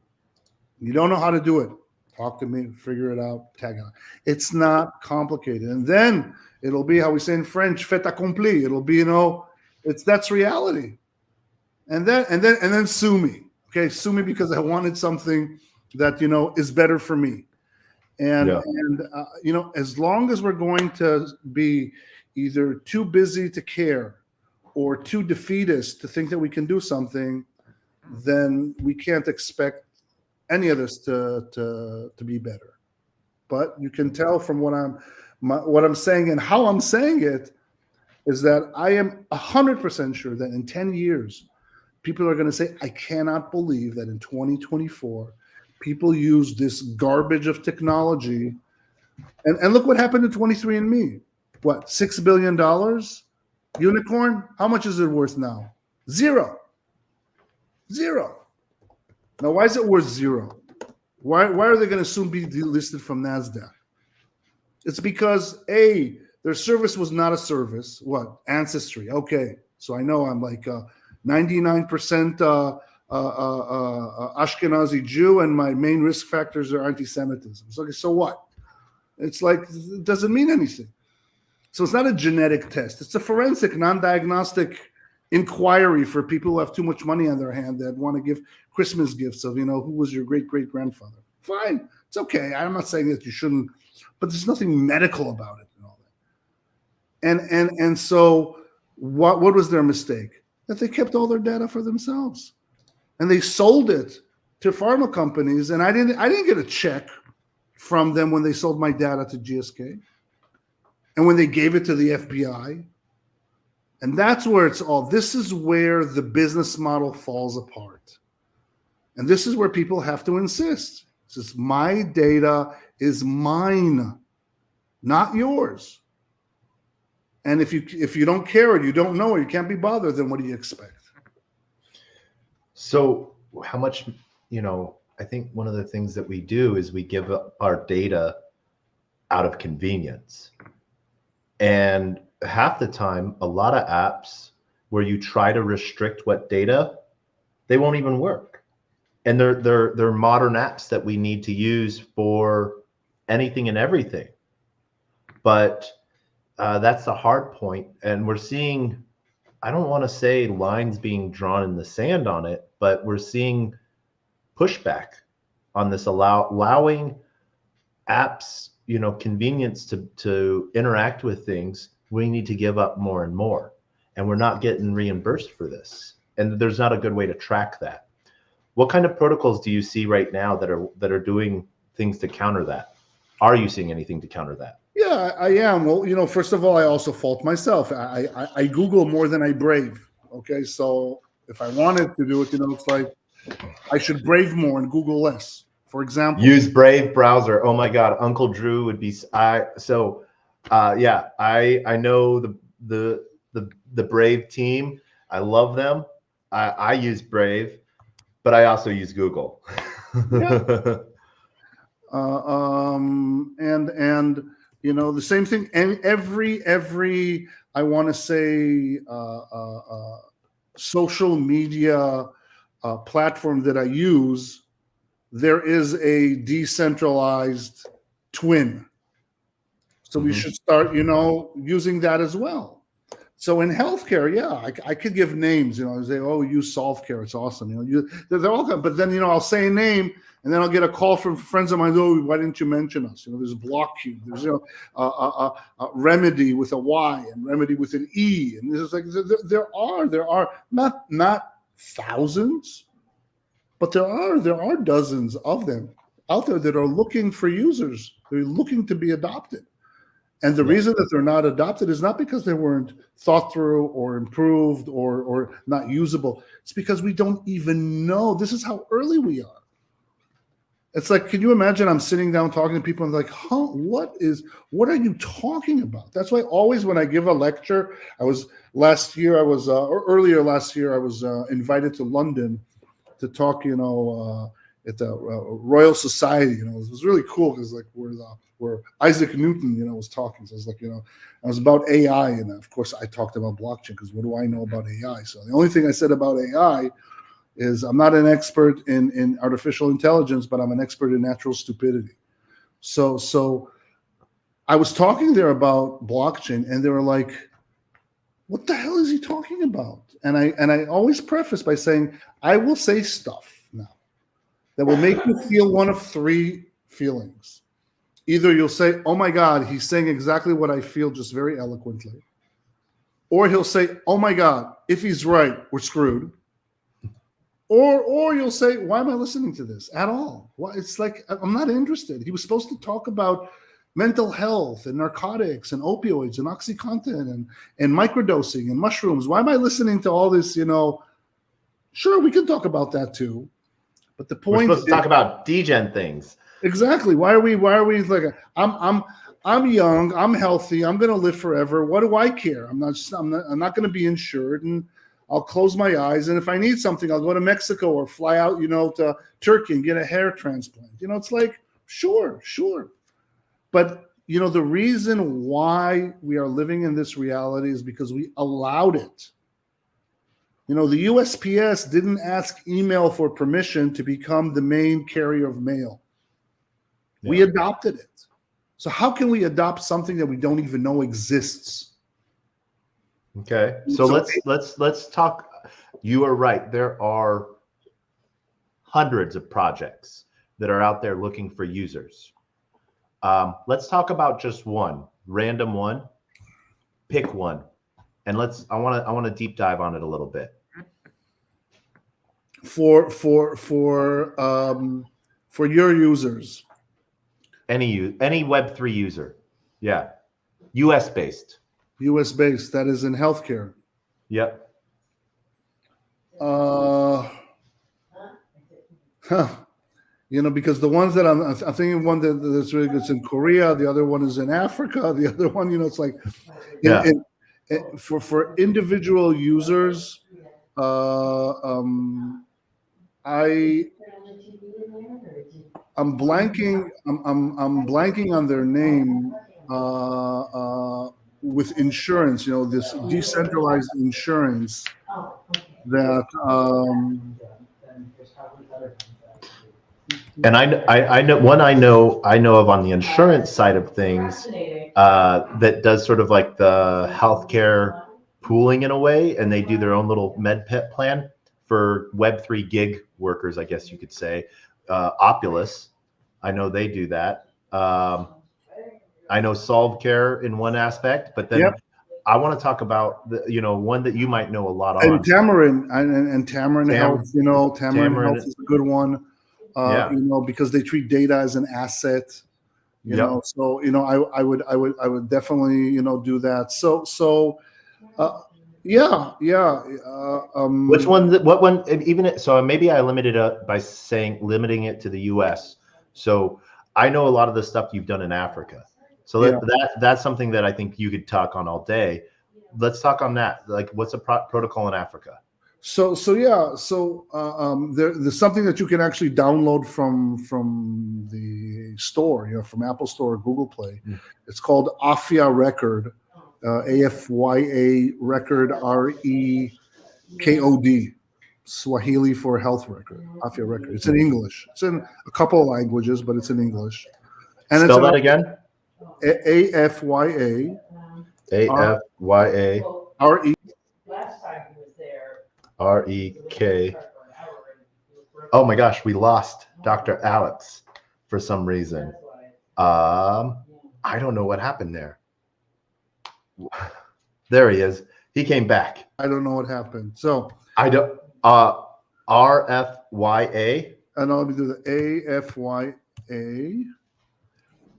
you don't know how to do it, talk to me, figure it out, tag on. It's not complicated. And then it'll be how we say in French, fait accompli. It'll be, that's reality. And then sue me. Okay, sue me because I wanted something that is better for me. And as long as we're going to be either too busy to care or too defeatist to think that we can do something, then we can't expect any of this to be better. But you can tell from what I'm saying and how I'm saying it is that I am 100% sure that in 10 years, people are going to say, I cannot believe that in 2024, people use this garbage of technology. And look what happened to 23andMe. What, $6 billion? Unicorn? How much is it worth now? Zero. Now, why is it worth zero? Why are they going to soon be delisted from NASDAQ? It's because, A, their service was not a service. What? Ancestry. Okay. So I know I'm like 99% Ashkenazi Jew, and my main risk factors are anti-Semitism. So, okay, so what? It's like, it doesn't mean anything. So it's not a genetic test. It's a forensic, non-diagnostic inquiry for people who have too much money on their hand that want to give Christmas gifts of, who was your great-great-grandfather. Fine. It's okay. I'm not saying that you shouldn't, but there's nothing medical about it and all that. And so what was their mistake? That they kept all their data for themselves. And they sold it to pharma companies, and I didn't get a check from them when they sold my data to GSK and when they gave it to the FBI. And that's where this is where the business model falls apart. And this is where people have to insist. This is my data is mine, not yours. And if you don't care or you don't know or you can't be bothered, then what do you expect? So how much, I think one of the things that we do is we give up our data out of convenience. And half the time, a lot of apps where you try to restrict what data, they won't even work. And they're modern apps that we need to use for anything and everything. But that's the hard point. And we're seeing, I don't want to say lines being drawn in the sand on it, but we're seeing pushback on this, allowing apps, convenience to interact with things. We need to give up more and more, and we're not getting reimbursed for this. And there's not a good way to track that. What kind of protocols do you see right now that are doing things to counter that? Are you seeing anything to counter that? Yeah, I am. Well, first of all, I also fault myself. I Google more than I brave. Okay, so if I wanted to do it, it's like I should brave more and Google less. For example, use Brave browser. Oh my God, Uncle Drew would be. I know the Brave team. I love them. I use Brave, but I also use Google. Yeah. The same thing. And every I want to say social media platform that I use, there is a decentralized twin. So we should start, using that as well. So in healthcare, I could give names, say, oh, use SolveCare, it's awesome. They're all good. But then, I'll say a name and then I'll get a call from friends of mine. Oh, why didn't you mention us? There's BlockQ, there's Remedy with a Y and Remedy with an E, and this is like there are not thousands, but there are dozens of them out there that are looking for users. They're looking to be adopted, and the reason that they're not adopted is not because they weren't thought through or improved or not usable. It's because we don't even know. This is how early we are. It's like, can you imagine? I'm sitting down talking to people and like, huh, what are you talking about? That's why always when I give a lecture, or earlier last year, I was invited to London to talk, at the Royal Society. It was really cool because like where Isaac Newton, was talking. So I was like, I was about AI, and of course I talked about blockchain because what do I know about AI? So the only thing I said about AI is I'm not an expert in artificial intelligence, but I'm an expert in natural stupidity. So I was talking there about blockchain, and they were like, "What the hell is he talking about?" And I always preface by saying I will say stuff now that will make you feel one of three feelings. Either you'll say, "Oh my God, he's saying exactly what I feel, just very eloquently," or he'll say, "Oh my God, if he's right, we're screwed." Or you'll say, why am I listening to this at all? Well, it's like, I'm not interested. He was supposed to talk about mental health and narcotics and opioids and OxyContin and microdosing and mushrooms. Why am I listening to all this? Sure, we can talk about that too. But the point we're supposed to talk about Degen things. Exactly. Why are we like, I'm young, I'm healthy, I'm going to live forever. What do I care? I'm not going to be insured, and I'll close my eyes, and if I need something, I'll go to Mexico or fly out, to Turkey and get a hair transplant. It's like, sure. But, the reason why we are living in this reality is because we allowed it. The USPS didn't ask email for permission to become the main carrier of mail. Yeah. We adopted it. So how can we adopt something that we don't even know exists? Okay, so let's talk. You are right. There are hundreds of projects that are out there looking for users. Let's talk about just one, random one. Pick one, and I want to deep dive on it a little bit. For your users, any Web3 user, yeah, US based. U.S. based, that is in healthcare. Yep. Because the ones that I'm thinking, one that's really good is in Korea, the other one is in Africa, the other one, it's like, for individual users, I'm blanking. I'm blanking on their name. With insurance, this decentralized insurance that. And I know one I know of on the insurance side of things that does sort of like the healthcare pooling in a way, and they do their own little med pet plan for Web3 gig workers, I guess you could say. Opulus, I know they do that. I know SolveCare in one aspect, but then I want to talk about the one that you might know a lot on. And Tamarin and Tamarin Health, Tamarin Health is a good one. Because they treat data as an asset, so I would definitely do that. Which one? What one? Even so, maybe I limited it by limiting it to the U.S. So I know a lot of the stuff you've done in Africa. So that's something that I think you could talk on all day. Let's talk on that. Like, what's a protocol in Africa? So there's something that you can actually download from the store, from Apple Store or Google Play. It's called Afya Record, AFYA Record, REKOD, Swahili for health record, Afya Record. It's in English. It's in a couple of languages, but it's in English. And spell that again. AFYA. AFYA. RE. REK. Oh my gosh, we lost Dr. Alex for some reason. I don't know what happened there. There he is. He came back. I don't know what happened. So I don't. RFYA. And let me do the AFYA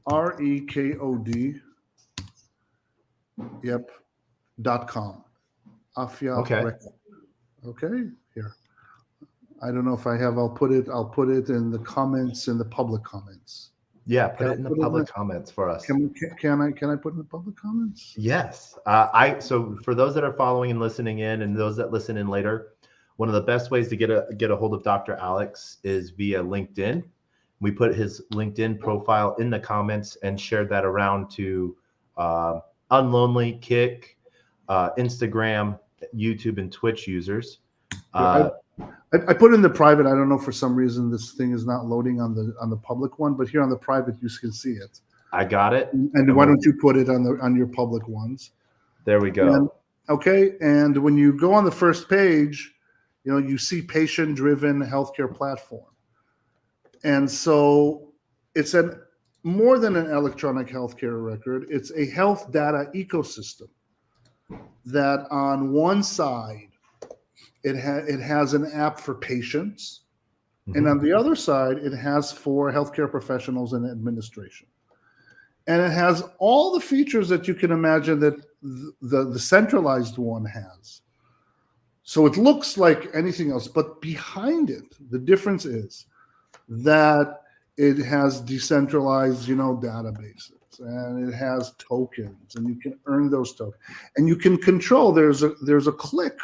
REKOD. Yep. .com. Afya. Okay. Record. Okay, here. I don't know if I have. I'll put it in the comments, in the public comments. Yeah, put it in the public comments for us. Can I put it in the public comments? Yes. So for those that are following and listening in, and those that listen in later, one of the best ways to get a hold of Dr. Alex is via LinkedIn. We put his LinkedIn profile in the comments and shared that around to Unlonely, Kick, Instagram, YouTube, and Twitch users. I put in the private. I don't know, for some reason this thing is not loading on the public one, but here on the private you can see it. I got it. And why don't you put it on your public ones? There we go. And when you go on the first page, you see patient-driven healthcare platform. And so it's more than an electronic healthcare record. It's a health data ecosystem that on one side, it has an app for patients. Mm-hmm. And on the other side, it has for healthcare professionals and administration. And it has all the features that you can imagine that the centralized one has. So it looks like anything else, but behind it, the difference is that it has decentralized, databases, and it has tokens, and you can earn those tokens, and you can control. There's a click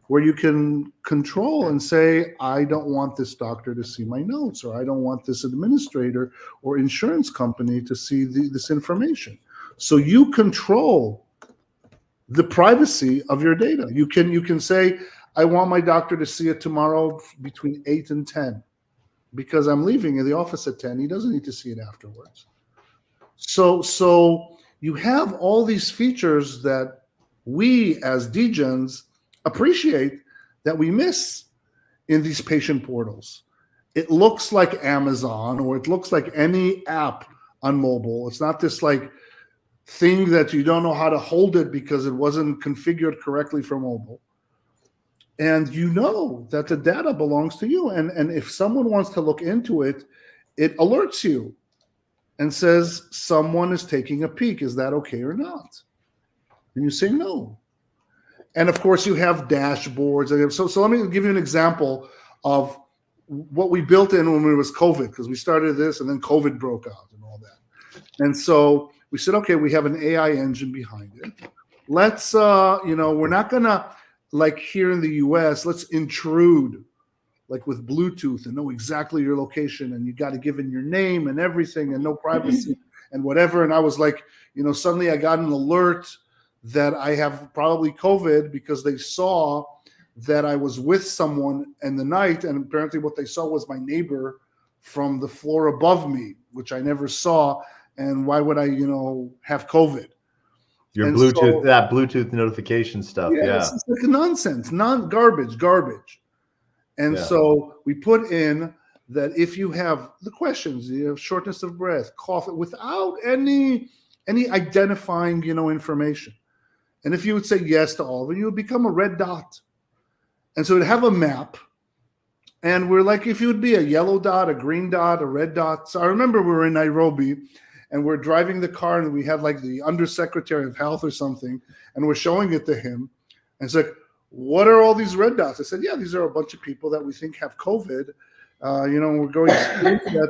where you can control and say, I don't want this doctor to see my notes, or I don't want this administrator or insurance company to see this information. So you control the privacy of your data. You can say, I want my doctor to see it tomorrow between 8 and 10 because I'm leaving in the office at 10. He doesn't need to see it afterwards. So you have all these features that we as Degens appreciate that we miss in these patient portals. It looks like Amazon, or it looks like any app on mobile. It's not this like thing that you don't know how to hold it because it wasn't configured correctly for mobile. And that the data belongs to you. And if someone wants to look into it, it alerts you and says someone is taking a peek. Is that okay or not? And you say no. And of course, you have dashboards. So let me give you an example of what we built in when it was COVID, because we started this and then COVID broke out and all that. And so we said, okay, we have an AI engine behind it. Let's, we're not going to, like here in the US, let's intrude like with Bluetooth and know exactly your location. And you got to give in your name and everything and no privacy and whatever. And I was like, suddenly I got an alert that I have probably COVID because they saw that I was with someone in the night, and apparently what they saw was my neighbor from the floor above me, which I never saw. And why would I, have COVID? Your Bluetooth, that Bluetooth notification stuff. Yeah. It's like nonsense, garbage. And so we put in that if you have the questions, you have shortness of breath, cough, without any identifying, information. And if you would say yes to all of it, you would become a red dot. And so it'd have a map. And we're like, if you would be a yellow dot, a green dot, a red dot. So I remember we were in Nairobi and we're driving the car and we had like the undersecretary of health or something. And we're showing it to him. And it's like, what are all these red dots? I said, yeah, these are a bunch of people that we think have COVID. We're going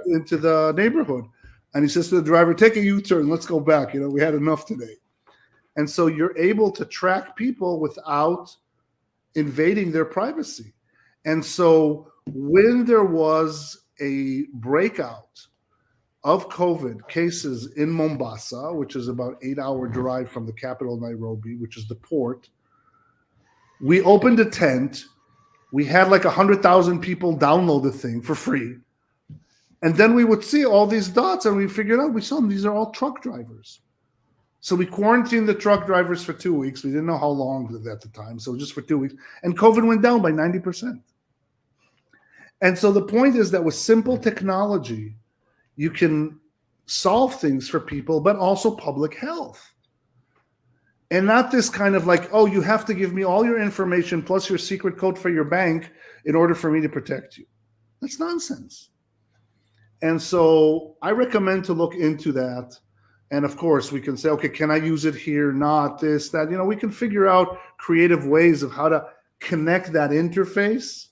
into the neighborhood. And he says to the driver, take a U-turn, let's go back. We had enough today. And so you're able to track people without invading their privacy. And so when there was a breakout of COVID cases in Mombasa, which is about 8-hour drive from the capital, Nairobi, which is the port, we opened a tent. We had like 100,000 people download the thing for free. And then we would see all these dots and we figured out, we saw them, these are all truck drivers. So we quarantined the truck drivers for 2 weeks. We didn't know how long at the time, so just for 2 weeks. And COVID went down by 90%. And so the point is that with simple technology, you can solve things for people, but also public health. And not this kind of like, oh, you have to give me all your information plus your secret code for your bank in order for me to protect you. That's nonsense. And so I recommend to look into that. And of course, we can say, okay, can I use it here? Not this, that. We can figure out creative ways of how to connect that interface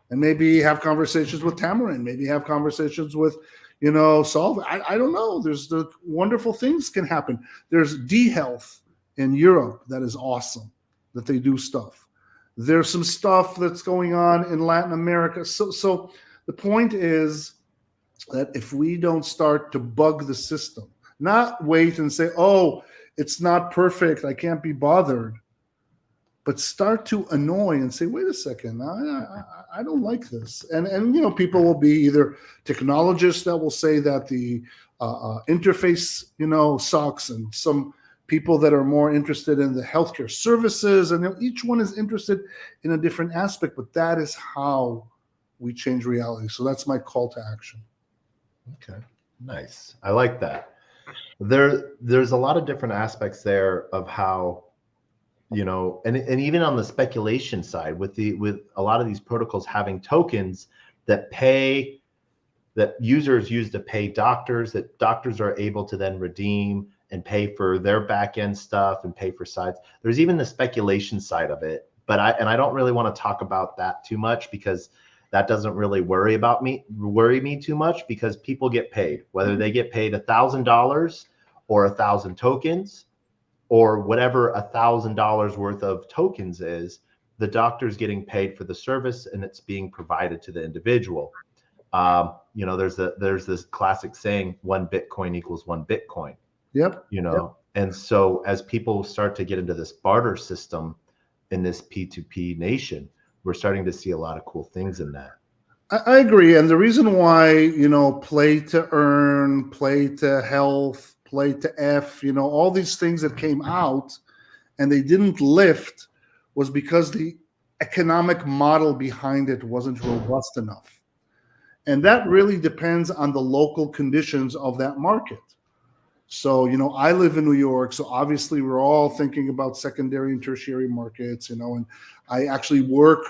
and maybe have conversations with Tamarind, maybe have conversations with, Solve. I don't know. There's the wonderful things can happen. There's D-Health in Europe that is awesome, that they do stuff. There's some stuff that's going on in Latin America. So the point is that if we don't start to bug the system, not wait and say, oh, it's not perfect, I can't be bothered, but start to annoy and say, wait a second, I don't like this. And people will be either technologists that will say that the interface, sucks, and some people that are more interested in the healthcare services, and each one is interested in a different aspect, but that is how we change reality. So that's my call to action. Okay, nice. I like that. There's a lot of different aspects there of how, and even on the speculation side with a lot of these protocols having tokens that users use to pay doctors, that doctors are able to then redeem and pay for their back end stuff and pay for sides. There's even the speculation side of it, but I don't really want to talk about that too much, because that doesn't really worry me too much, because people get paid, whether they get paid $1,000 or 1,000 tokens or whatever $1,000 worth of tokens is. The doctor's getting paid for the service, and it's being provided to the individual. There's this classic saying, 1 Bitcoin equals 1 Bitcoin. Yep. And so as people start to get into this barter system in this P2P nation, we're starting to see a lot of cool things in that. I agree. And the reason why, play to earn, play to health, play to F, all these things that came out and they didn't lift was because the economic model behind it wasn't robust enough. And that really depends on the local conditions of that market. So, I live in New York, so obviously we're all thinking about secondary and tertiary markets, and I actually work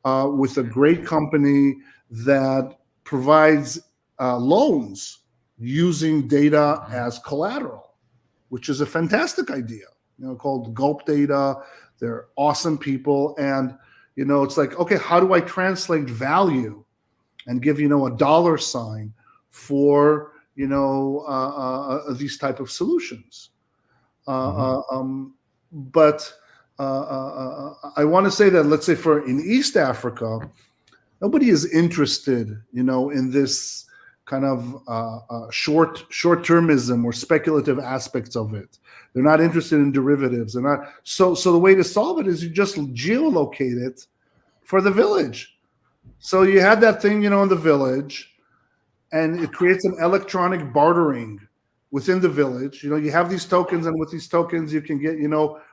with a great company that provides loans using data as collateral, which is a fantastic idea, called Gulp Data. They're awesome people. And, it's like, okay, how do I translate value and give, a dollar sign for, these type of solutions? But I want to say that, let's say in East Africa, nobody is interested, in this kind of short-termism or speculative aspects of it. They're not interested in derivatives. They're not. So the way to solve it is you just geolocate it for the village. So you have that thing, in the village, and it creates an electronic bartering within the village. You have these tokens, and with these tokens, you can get,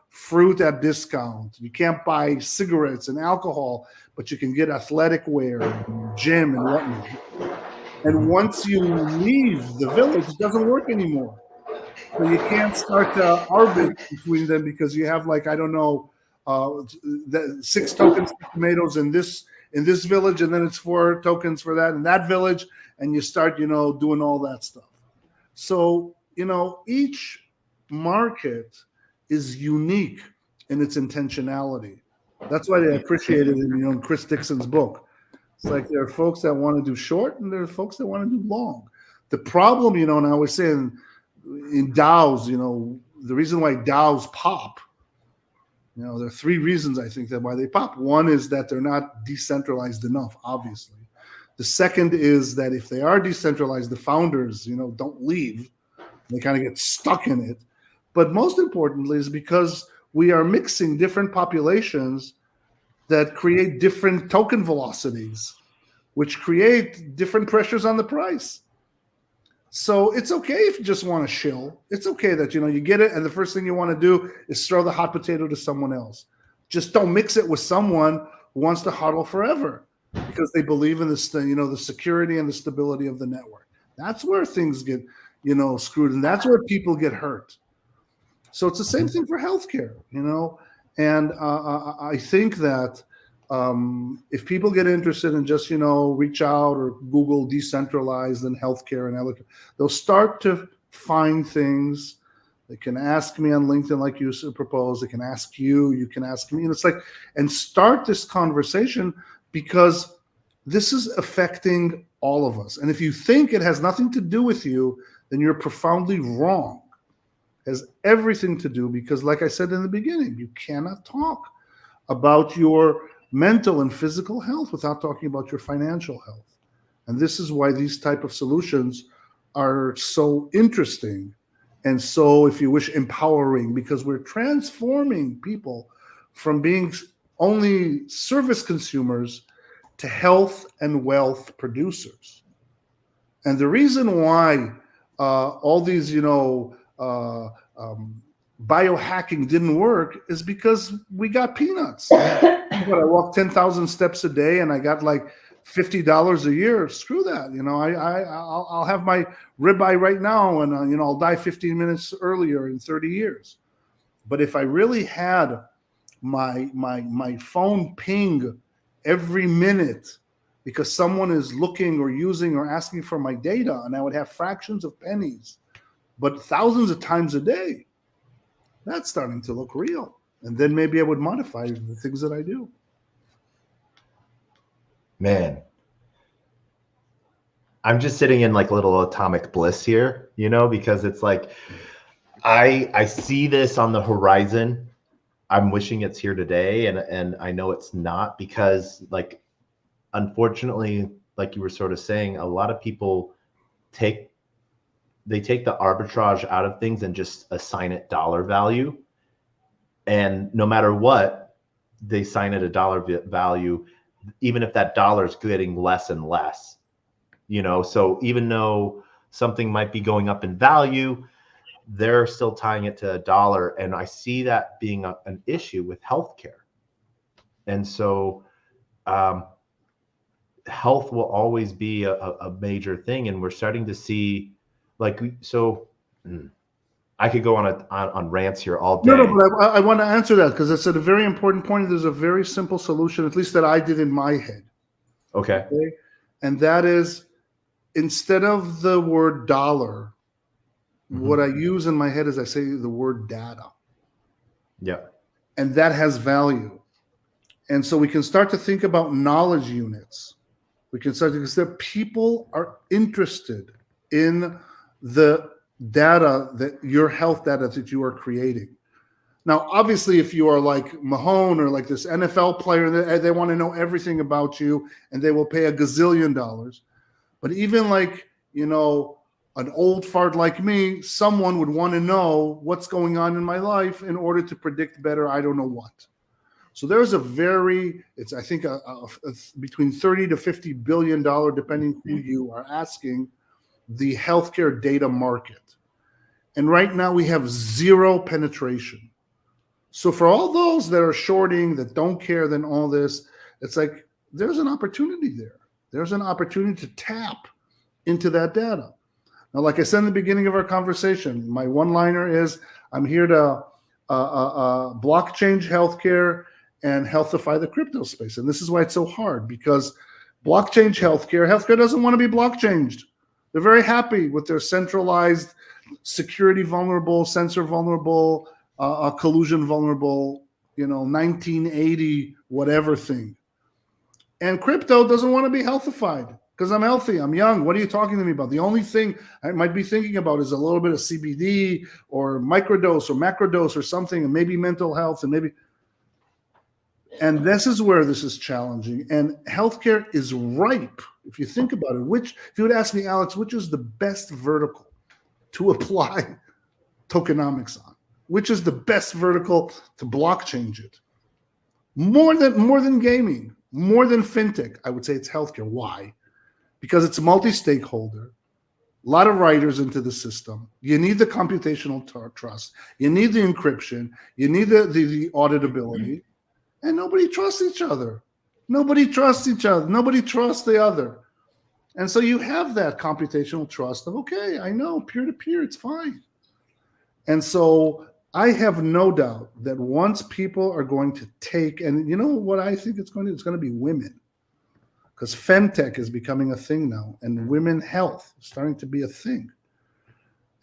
fruit at discount. You can't buy cigarettes and alcohol, but you can get athletic wear, and gym, and whatnot. And once you leave the village, it doesn't work anymore. So you can't start to arbitrate between them, because you have 6 tokens for tomatoes in this village, and then it's 4 tokens for that in that village, and you start, doing all that stuff. So, each market is unique in its intentionality. That's why I appreciate it in Chris Dixon's book. It's like there are folks that want to do short, and there are folks that want to do long. The problem, and I was saying in DAOs, the reason why DAOs pop, there are 3 reasons I think that why they pop. One is that they're not decentralized enough, obviously. The second is that if they are decentralized, the founders, don't leave. They kind of get stuck in it. But most importantly is because we are mixing different populations that create different token velocities, which create different pressures on the price. So it's okay if you just want to shill. It's okay that, you get it, and the first thing you want to do is throw the hot potato to someone else. Just don't mix it with someone who wants to hodl forever because they believe in this thing, the security and the stability of the network. That's where things get, screwed, and that's where people get hurt. So it's the same thing for healthcare, and I think that if people get interested in just, reach out or Google decentralized and healthcare and they'll start to find things. They can ask me on LinkedIn, like you proposed. They can ask you, you can ask me. And it's like, and start this conversation, because This is affecting all of us. And if you think it has nothing to do with you, then you're profoundly wrong. It has everything to do, because like I said in the beginning, you cannot talk about your mental and physical health without talking about your financial health. And this is why these type of solutions are so interesting and so, if you wish, empowering, because we're transforming people from being only service consumers to health and wealth producers. And the reason why all these, biohacking didn't work is because we got peanuts. But I walk 10,000 steps a day and I got like $50 a year. Screw that. I'll have my ribeye right now, and I'll die 15 minutes earlier in 30 years. But if I really had my phone ping every minute because someone is looking or using or asking for my data, and I would have fractions of pennies, but thousands of times a day, that's starting to look real. And then maybe I would modify the things that I do. Man, I'm just sitting in like a little atomic bliss here, because it's like I see this on the horizon. I'm wishing it's here today, and I know it's not, because like, unfortunately, like you were sort of saying, a lot of people take the arbitrage out of things and just assign it dollar value. And no matter what, they assign it a dollar value, even if that dollar is getting less and less, so even though something might be going up in value, they're still tying it to a dollar. And I see that being an issue with healthcare. And so health will always be a major thing. And we're starting to see I could go on rants here all day. No, but I want to answer that, because it's a very important point. There's a very simple solution, at least that I did in my head. Okay. And that is, instead of the word dollar, what I use in my head is I say the word data. Yeah. And that has value. And so we can start to think about knowledge units. We can start to consider people are interested in the data, that your health data that you are creating. Now, obviously, if you are like Mahone or like this NFL player, they want to know everything about you, and they will pay $1 gazillion. But even like, an old fart like me, someone would want to know what's going on in my life in order to predict better, I don't know what. So there's I think between 30 to $50 billion, depending who you are asking, the healthcare data market. And right now we have 0 penetration. So for all those that are shorting, that don't care, then all this, it's like, there's an opportunity there. There's an opportunity to tap into that data. Now, like I said in the beginning of our conversation, my one-liner is, I'm here to blockchain healthcare and healthify the crypto space. And this is why it's so hard, because blockchain healthcare doesn't want to be blockchained. They're very happy with their centralized, security vulnerable, sensor vulnerable, collusion vulnerable, 1980 whatever thing. And crypto doesn't want to be healthified, because I'm healthy, I'm young. What are you talking to me about? The only thing I might be thinking about is a little bit of CBD or microdose or macrodose or something, and maybe mental health, and this is where this is challenging. And healthcare is ripe, if you think about it. If you would ask me, Alex, which is the best vertical to apply tokenomics on? Which is the best vertical to blockchain it? More than gaming, more than fintech, I would say it's healthcare. Why? Because it's multi-stakeholder, a lot of writers into the system. You need the computational trust. You need the encryption. You need the auditability. And nobody trusts each other. Nobody trusts the other. And so you have that computational trust of, okay, I know, peer-to-peer, it's fine. And so I have no doubt that once people are going to take, and you know what I think it's going to be women. Because femtech is becoming a thing now, and women health is starting to be a thing.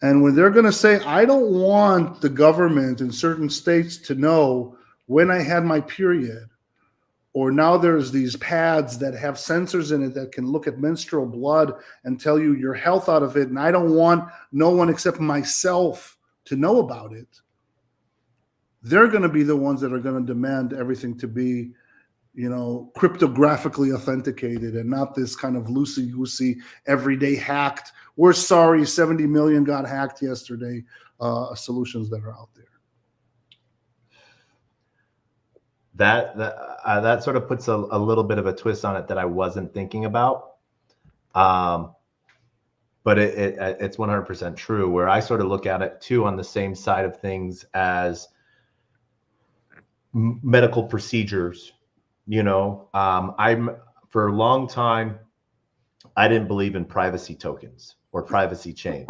And when they're going to say, I don't want the government in certain states to know when I had my period, or now there's these pads that have sensors in it that can look at menstrual blood and tell you your health out of it, and I don't want no one except myself to know about it, they're going to be the ones that are going to demand everything to be, cryptographically authenticated and not this kind of loosey-goosey, everyday hacked. We're sorry, 70 million got hacked yesterday. Solutions that are out there. That sort of puts a little bit of a twist on it that I wasn't thinking about. But it's 100% true, where I sort of look at it too on the same side of things as medical procedures. For a long time, I didn't believe in privacy tokens or privacy chains.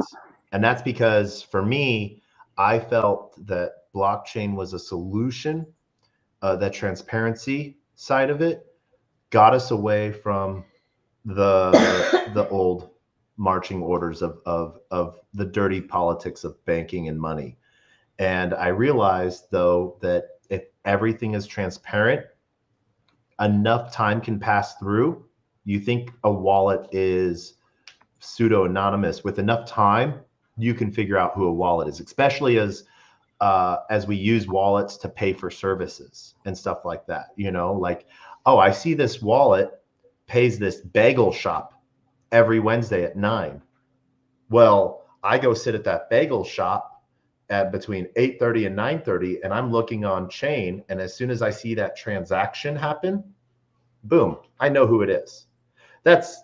And that's because for me, I felt that blockchain was a solution. That transparency side of it got us away from the old marching orders of the dirty politics of banking and money. And I realized, though, that if everything is transparent, enough time can pass through. You think a wallet is pseudo-anonymous. With enough time, you can figure out who a wallet is, especially as we use wallets to pay for services and stuff like that. Like, oh, I see this wallet pays this bagel shop every Wednesday at 9. Well, I go sit at that bagel shop at between 8:30 and 9:30, and I'm looking on chain. And as soon as I see that transaction happen, boom, I know who it is. That's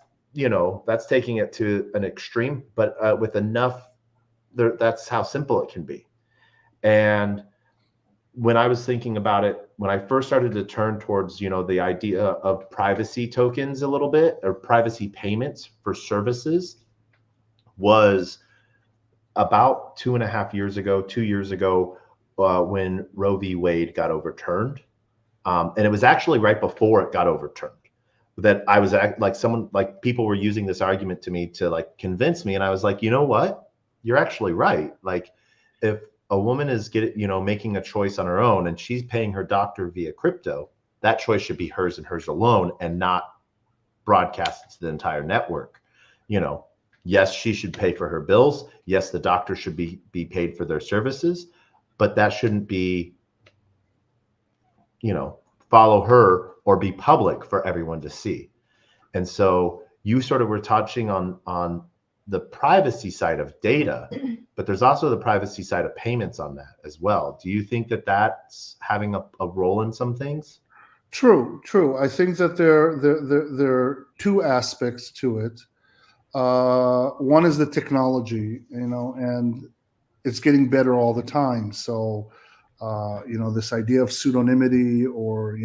taking it to an extreme, but with enough, that's how simple it can be. And when I was thinking about it, when I first started to turn towards, the idea of privacy tokens a little bit, or privacy payments for services, was about 2.5 years ago, 2 years ago, when Roe v. Wade got overturned. And it was actually right before it got overturned that I was people were using this argument to me to convince me. And I was like, you know what? You're actually right. Like, if a woman is making a choice on her own and she's paying her doctor via crypto, that choice should be hers and hers alone and not broadcast to the entire network. Yes, she should pay for her bills. Yes, the doctor should be paid for their services, but that shouldn't be, follow her or be public for everyone to see. And so you sort of were touching on the privacy side of data, but there's also the privacy side of payments on that as well. Do you think that that's having a role in some things? True. I think that there are two aspects to it. One is the technology, and it's getting better all the time. So, this idea of pseudonymity or,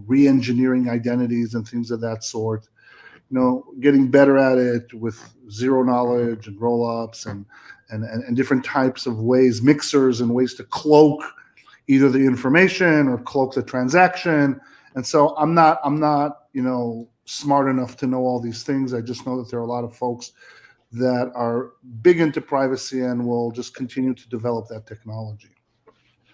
re-engineering identities and things of that sort, getting better at it with zero knowledge and roll-ups and different types of ways, mixers and ways to cloak either the information or cloak the transaction. And so I'm not, smart enough to know all these things. I just know that there are a lot of folks that are big into privacy and will just continue to develop that technology.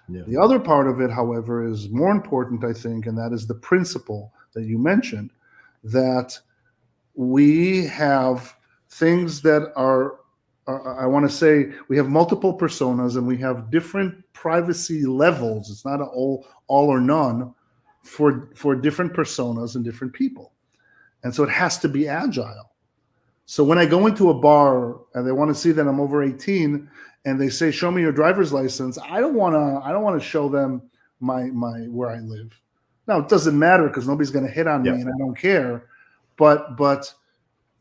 Yeah. The other part of it, however, is more important, I think, and that is the principle that you mentioned, that we have things that are, I want to say, we have multiple personas and we have different privacy levels. It's not all or none for different personas and different people. And so it has to be agile. So when I go into a bar and they want to see that I'm over 18 and they say, show me your driver's license, I don't want to show them my where I live. Now, it doesn't matter because nobody's going to hit on me and I don't care. But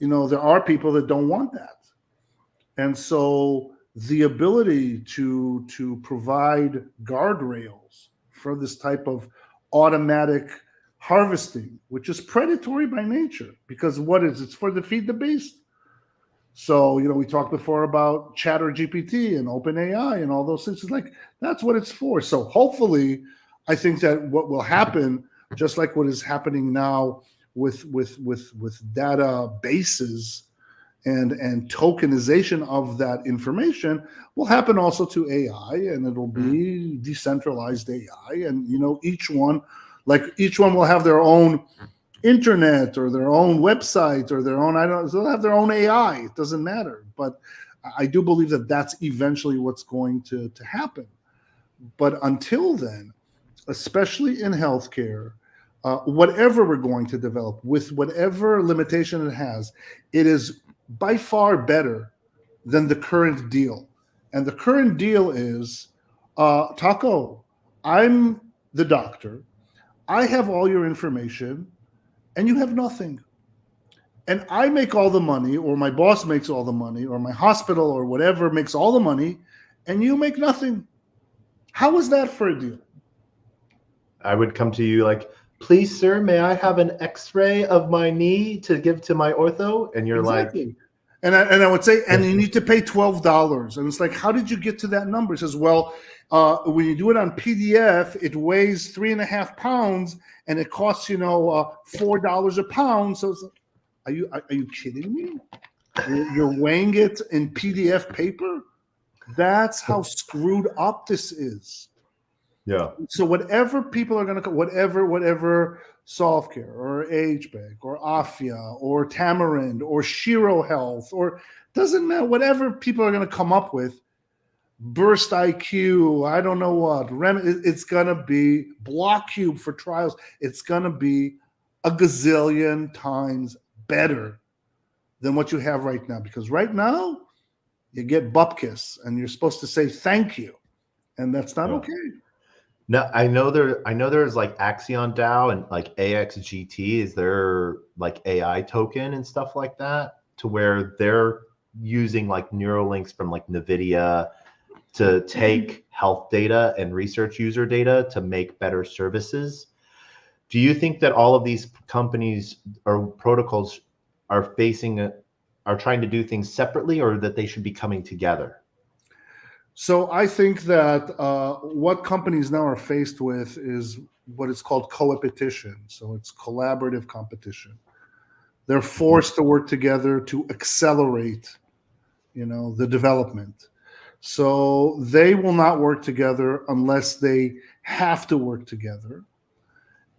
there are people that don't want that. And so the ability to provide guardrails for this type of automatic harvesting, which is predatory by nature, because it's for the feed the beast. So, we talked before about Chatter GPT and OpenAI and all those things. It's like, that's what it's for. So hopefully, I think that what will happen, just like what is happening now with databases and tokenization of that information, will happen also to AI, and it'll be decentralized AI. And, each one, Like each one will have their own internet or their own website or their own, they'll have their own AI. It doesn't matter. But I do believe that that's eventually what's going to happen. But until then, especially in healthcare, whatever we're going to develop, with whatever limitation it has, it is by far better than the current deal. And the current deal is, Taco, I'm the doctor. I have all your information and you have nothing. And I make all the money, or my boss makes all the money, or my hospital or whatever makes all the money, and you make nothing. How is that for a deal? I would come to you like, please, sir, may I have an x-ray of my knee to give to my ortho? And you're Exactly. like... And I would say, and you need to pay $12. And it's like, how did you get to that number? It says, well, when you do it on PDF, it weighs 3.5 pounds and it costs, $4 a pound. So it's like, are you kidding me? You're weighing it in PDF paper? That's how screwed up this is. Yeah. So whatever people are going to, whatever Softcare or HBank or Afia or Tamarind or Shiro Health, or doesn't matter, whatever people are going to come up with, Burst IQ, I don't know what, it's going to be BlockCube for trials. It's going to be a gazillion times better than what you have right now. Because right now, you get bupkis and you're supposed to say thank you. And that's not okay. No, I know there's like Axion DAO and like AXGT. Is there like AI token and stuff like that, to where they're using like Neuralinks from like NVIDIA to take health data and research user data to make better services? Do you think that all of these companies or protocols are trying to do things separately, or that they should be coming together? So I think that what companies now are faced with is what is called co-opetition. So it's collaborative competition. They're forced to work together to accelerate, the development. So they will not work together unless they have to work together.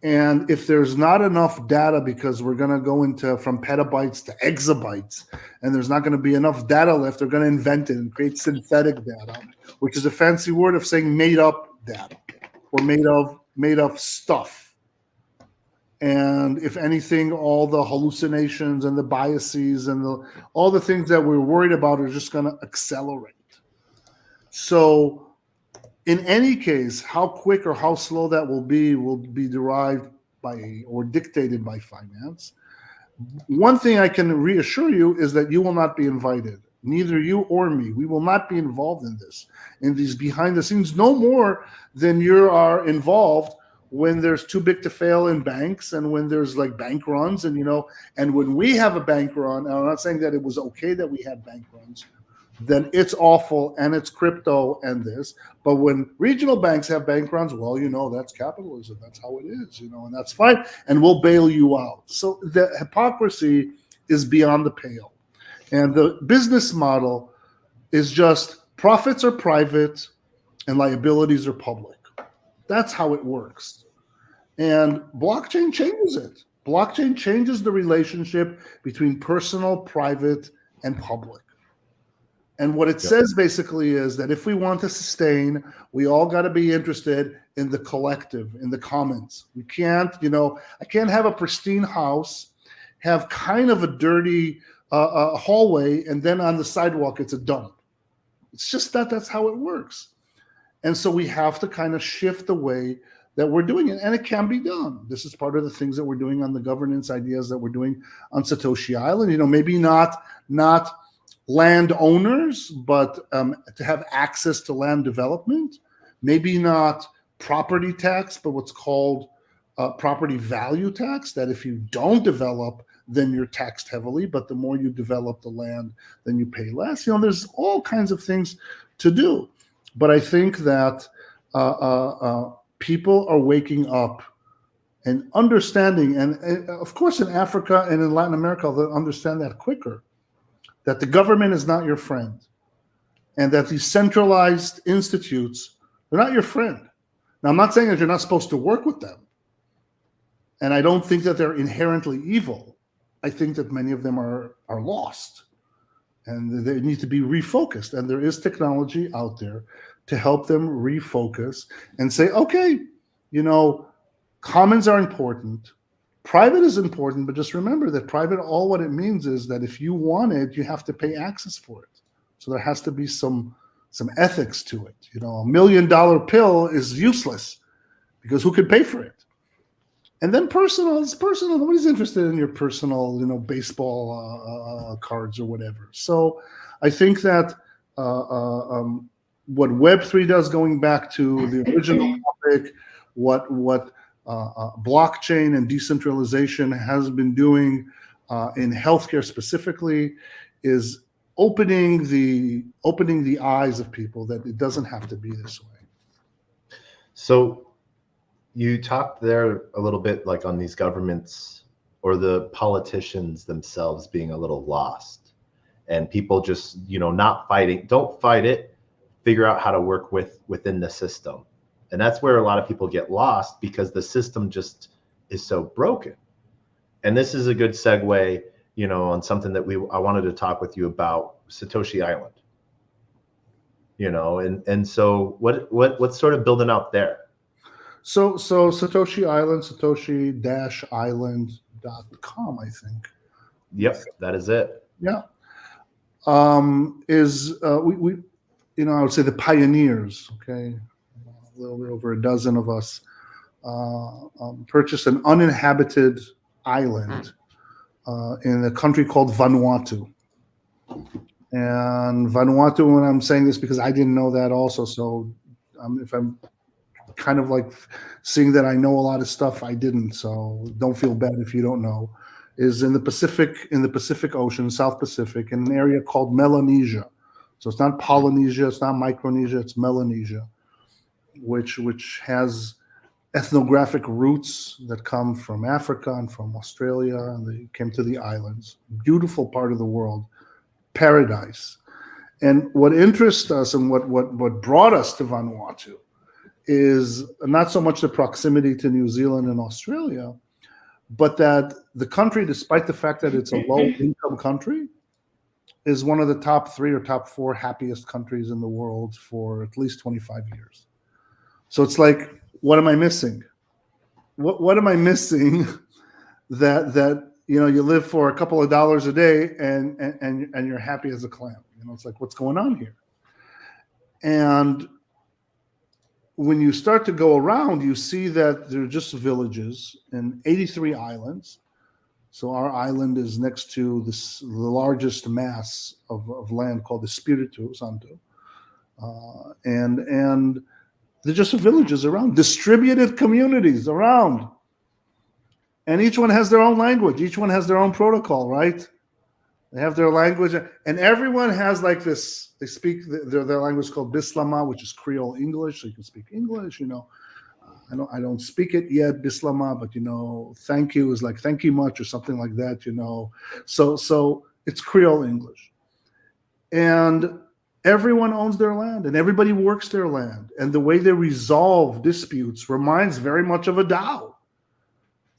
And if there's not enough data, because we're going to go into from petabytes to exabytes, and there's not going to be enough data left, they're going to invent it and create synthetic data, which is a fancy word of saying made up data or made up stuff. And if anything, all the hallucinations and the biases and all the things that we're worried about are just going to accelerate. So in any case, how quick or how slow that will be derived by or dictated by finance. One thing I can reassure you is that you will not be invited, neither you or me. We will not be involved in this, in these behind the scenes, no more than you are involved when there's too big to fail in banks, and when there's like bank runs, and and when we have a bank run, and I'm not saying that it was okay that we had bank runs, then it's awful and it's crypto and this. But when regional banks have bank runs, well, that's capitalism. That's how it is, and that's fine. And we'll bail you out. So the hypocrisy is beyond the pale. And the business model is just profits are private and liabilities are public. That's how it works. And blockchain changes it. Blockchain changes the relationship between personal, private, and public. And what it says basically is that if we want to sustain, we all got to be interested in the collective, in the commons. We can't, I can't have a pristine house, have kind of a dirty hallway, and then on the sidewalk, it's a dump. It's just that's how it works. And so we have to kind of shift the way that we're doing it. And it can be done. This is part of the things that we're doing on the governance ideas that we're doing on Satoshi Island. Maybe not landowners, but to have access to land development, maybe not property tax, but what's called property value tax, that if you don't develop, then you're taxed heavily, but the more you develop the land, then you pay less. There's all kinds of things to do. But I think that people are waking up and understanding, and of course in Africa and in Latin America, they'll understand that quicker, that the government is not your friend, and that these centralized institutes, they're not your friend. Now, I'm not saying that you're not supposed to work with them, And I don't think that they're inherently evil. I think that many of them are lost, and they need to be refocused. And there is technology out there to help them refocus and say, okay, commons are important. Private is important, but just remember that private, all what it means is that if you want it, you have to pay access for it. So there has to be some ethics to it. A $1 million pill is useless because who could pay for it? And then personal is personal. Nobody's interested in your personal, baseball cards or whatever. So I think that what Web3 does, going back to the original topic, what blockchain and decentralization has been doing in healthcare specifically, is opening the eyes of people that it doesn't have to be this way. So you talked there a little bit like on these governments or the politicians themselves being a little lost, and people just, not fighting. Don't fight it. Figure out how to work within the system. And that's where a lot of people get lost, because the system just is so broken. And this is a good segue, on something that I wanted to talk with you about, Satoshi Island. And so what's sort of building out there? So Satoshi Island, Satoshi-island.com, I think. Yep, that is it. Yeah. Is we I would say the pioneers, okay, a little bit over a dozen of us, purchased an uninhabited island in a country called Vanuatu. And Vanuatu, when I'm saying this, because I didn't know that also, so if I'm kind of like seeing that I know a lot of stuff, I didn't, so don't feel bad if you don't know, is in the Pacific Ocean, South Pacific, in an area called Melanesia. So it's not Polynesia, it's not Micronesia, it's Melanesia, which has ethnographic roots that come from Africa and from Australia, and they came to the islands. Beautiful part of the world, paradise. And what interests us and what brought us to Vanuatu is not so much the proximity to New Zealand and Australia, but that the country, despite the fact that it's a low-income country, is one of the top 3 or top 4 happiest countries in the world for at least 25 years. So it's like, what am I missing? What am I missing that you live for a couple of dollars a day and you're happy as a clam? It's like, what's going on here? And when you start to go around, you see that they're just villages in 83 islands. So our island is next to the largest mass of land called the Espiritu Santo. And they're just villages around, distributed communities around. And each one has their own language. Each one has their own protocol, right? They have their language. And everyone has like this, they speak their language called Bislama, which is Creole English. So you can speak English, I don't speak it yet, Bislama, but thank you is like thank you much or something like that, So it's Creole English. And everyone owns their land and everybody works their land. And the way they resolve disputes reminds very much of a DAO.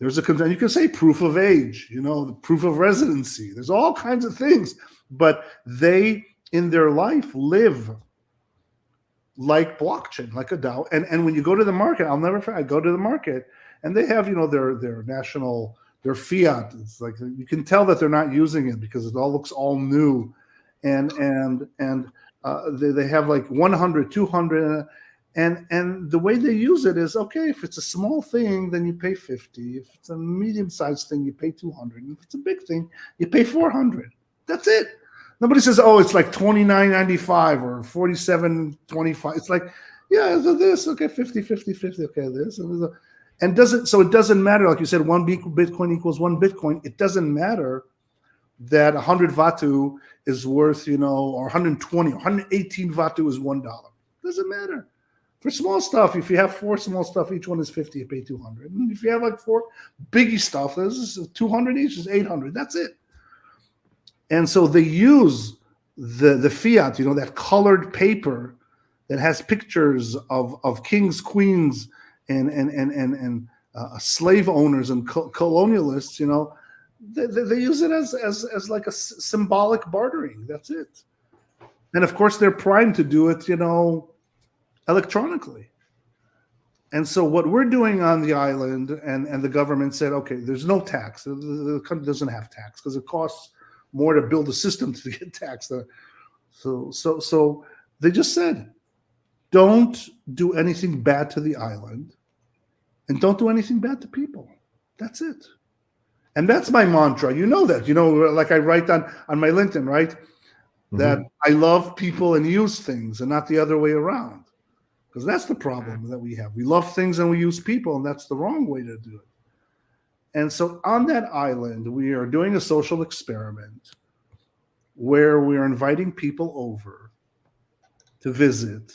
There's you can say proof of age, the proof of residency. There's all kinds of things, but they in their life live like blockchain, like a DAO. And when you go to the market, I'll never forget, I go to the market and they have, their national, their fiat. It's like, you can tell that they're not using it because it all looks all new. And they have like 100, 200. And the way they use it is, okay, if it's a small thing, then you pay 50. If it's a medium-sized thing, you pay 200. And if it's a big thing, you pay 400. That's it. Nobody says, oh, it's like $29.95 or $47.25. It's like, yeah, this, okay, 50, 50, 50, okay, this. And it doesn't matter, like you said, one Bitcoin equals one Bitcoin. It doesn't matter that 100 Vatu is worth, or 120, 118 Vatu is $1. Doesn't matter. For small stuff, if you have 4 small stuff, each one is 50, you pay 200. And if you have like 4 biggie stuff, this is 200 each, is 800. That's it. And so they use the fiat, that colored paper that has pictures of kings, queens, and slave owners and colonialists, they use it as like a symbolic bartering. That's it. And of course, they're primed to do it, electronically. And so what we're doing on the island, and the government said, okay, there's no tax. The country doesn't have tax because it costs more to build a system to get taxed. So they just said, don't do anything bad to the island, and don't do anything bad to people. That's it. And that's my mantra. You know that. Like I write on my LinkedIn, right? Mm-hmm. That I love people and use things, and not the other way around. Because that's the problem that we have. We love things and we use people, and that's the wrong way to do it. And so on that island, we are doing a social experiment where we are inviting people over to visit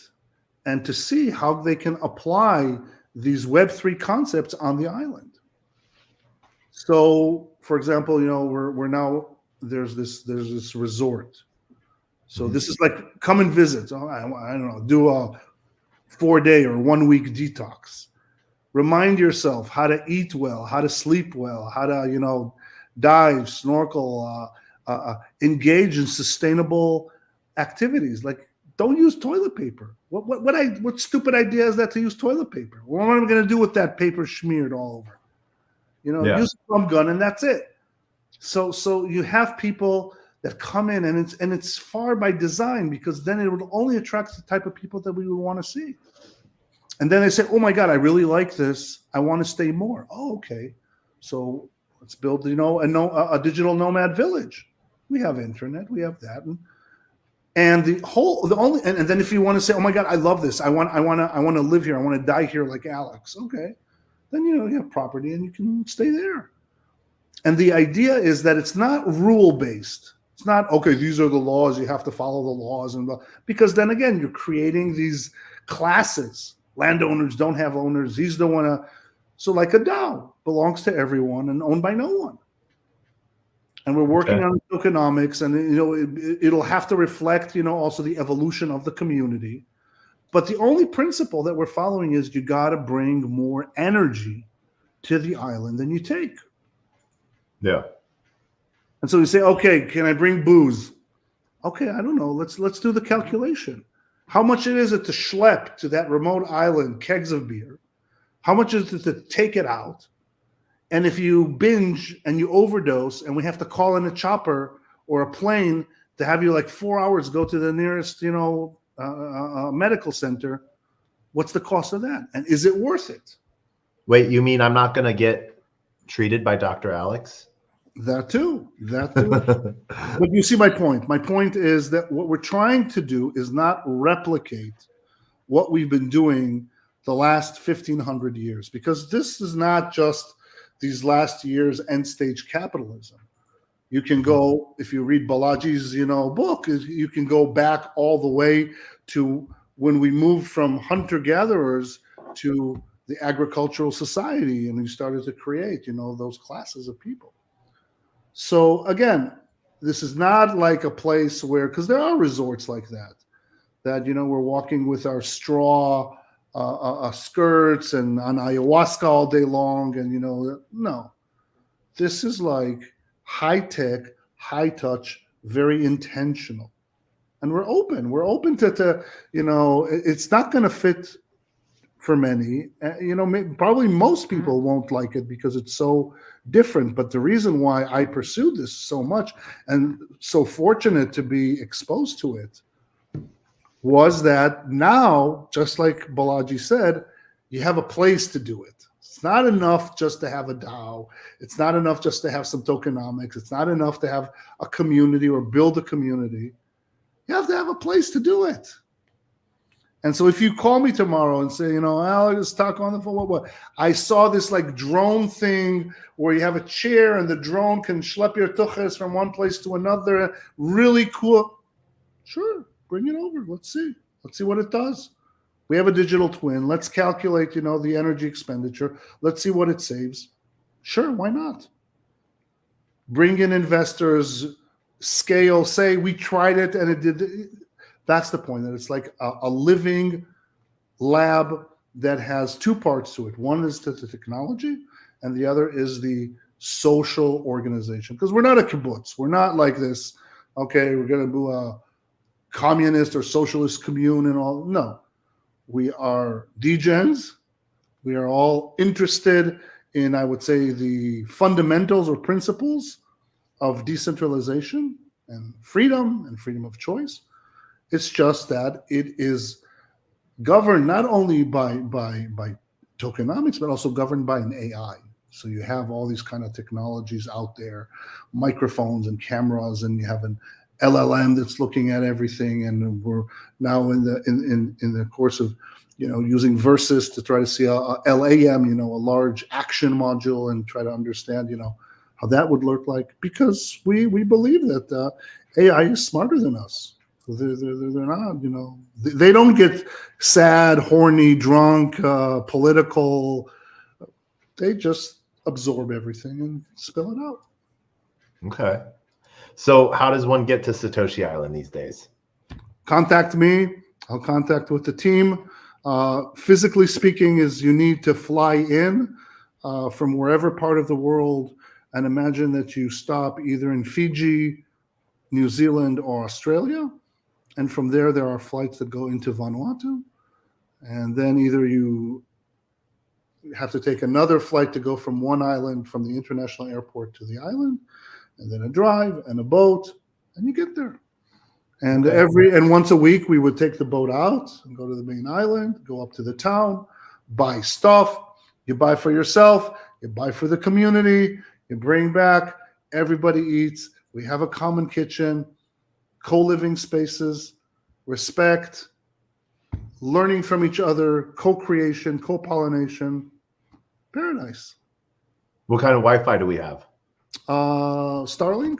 and to see how they can apply these Web3 concepts on the island. So, for example, we're now there's this resort. So this is like, come and visit. I don't know, do a 4-day or 1-week detox. Remind yourself how to eat well, how to sleep well, how to dive, snorkel, engage in sustainable activities. Like, don't use toilet paper. What stupid idea is that to use toilet paper? What am I going to do with that paper smeared all over? Use a foam gun and that's it. So you have people that come in, and it's far by design, because then it would only attract the type of people that we would want to see. And then they say, oh my God, I really like this. I want to stay more. Oh, okay. So let's build, a digital nomad village. We have internet, we have that. And then if you want to say, oh my God, I love this. I want to live here. I want to die here like Alex. Okay. Then, you have property and you can stay there. And the idea is that it's not rule-based. It's not, okay, these are the laws, you have to follow the laws. Because then again, you're creating these classes. Landowners don't have owners. These don't want to. So like a DAO belongs to everyone and owned by no one. And we're working on tokenomics, and it'll have to reflect, also the evolution of the community. But the only principle that we're following is you got to bring more energy to the island than you take. Yeah. And so you say, okay, can I bring booze? Okay, I don't know. Let's do the calculation. How much is it to schlep to that remote island kegs of beer? How much is it to take it out? And if you binge and you overdose, and we have to call in a chopper or a plane to have you like 4 hours go to the nearest, medical center, what's the cost of that? And is it worth it? Wait, you mean I'm not going to get treated by Dr. Alex? That too. But you see my point. My point is that what we're trying to do is not replicate what we've been doing the last 1,500 years, because this is not just these last years end stage capitalism. You can go, if you read Balaji's, book, you can go back all the way to when we moved from hunter-gatherers to the agricultural society, and we started to create, those classes of people. So again, this is not like a place where, because there are resorts like that, we're walking with our straw skirts and on ayahuasca all day long. And, no, this is like high tech, high touch, very intentional. And we're open to it's not going to fit for many. Probably most people won't like it because it's so different. But the reason why I pursued this so much and so fortunate to be exposed to it was that now, just like Balaji said, you have a place to do it. It's not enough just to have a DAO. It's not enough just to have some tokenomics. It's not enough to have a community or build a community. You have to have a place to do it. And so if you call me tomorrow and say, Alex, talk on the phone, what? I saw this like drone thing where you have a chair and the drone can schlep your tuches from one place to another. Really cool. Sure, bring it over. Let's see. Let's see what it does. We have a digital twin. Let's calculate, the energy expenditure. Let's see what it saves. Sure, why not? Bring in investors, scale, say we tried it and it did. That's the point, that it's like a living lab that has two parts to it. One is the technology, and the other is the social organization. Because we're not a kibbutz. We're not like this, okay, we're going to do a communist or socialist commune and all. No. We are Degens. We are all interested in, I would say, the fundamentals or principles of decentralization and freedom of choice. It's just that it is governed not only by tokenomics, but also governed by an AI. So you have all these kind of technologies out there, microphones and cameras, and you have an LLM that's looking at everything. And we're now in the course of, using Versus to try to see a LAM, a large action module, and try to understand, how that would look like, because we believe that AI is smarter than us. So they're not, they don't get sad, horny, drunk, political. They just absorb everything and spill it out. Okay. So how does one get to Satoshi Island these days? Contact me. I'll contact with the team. Physically speaking, is you need to fly in from wherever part of the world, and imagine that you stop either in Fiji, New Zealand, or Australia. And from there are flights that go into Vanuatu. And then either you have to take another flight to go from one island, from the international airport to the island, and then a drive and a boat, and you get there. And once a week we would take the boat out and go to the main island, go up to the town, buy stuff. You buy for yourself, you buy for the community, you bring back, everybody eats. We have a common kitchen, co-living spaces, respect, learning from each other, co-creation, co-pollination. Paradise. What kind of Wi-Fi do we have? Starlink.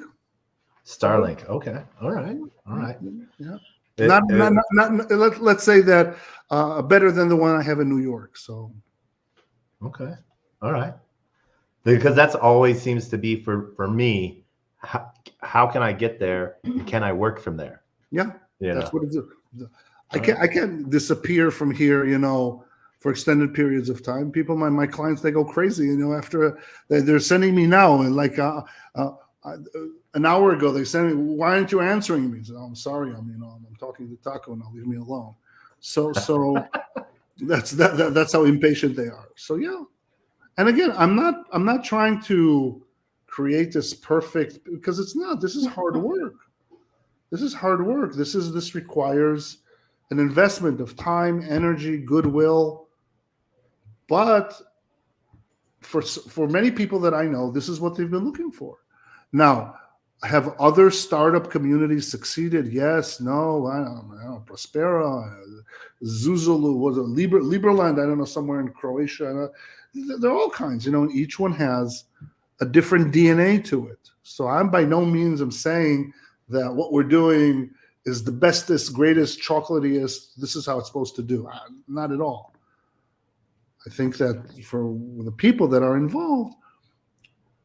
Okay. All right. Yeah. Let's say that better than the one I have in New York. So. Okay. All right. Because that's always seems to be for me. How can I get there? Can I work from there? Yeah. That's what it is. I can't disappear from here, for extended periods of time. People, my clients, they go crazy, after they're sending me now, and like an hour ago they sent me, why aren't you answering me? So, I'm sorry, I'm talking to Taco now, leave me alone. So that's how impatient they are. So yeah. And again, I'm not trying to create this perfect, because it's not. This is hard work. This requires an investment of time, energy, goodwill. But for many people that I know, this is what they've been looking for. Now, have other startup communities succeeded? Yes, no, I don't know. Prospera, Zuzulu, was it Liberland? I don't know, somewhere in Croatia. There are all kinds, each one has a different DNA to it. So I'm by no means I'm saying that what we're doing is the bestest, greatest, chocolatiest. This is how it's supposed to do. Not at all. I think that for the people that are involved,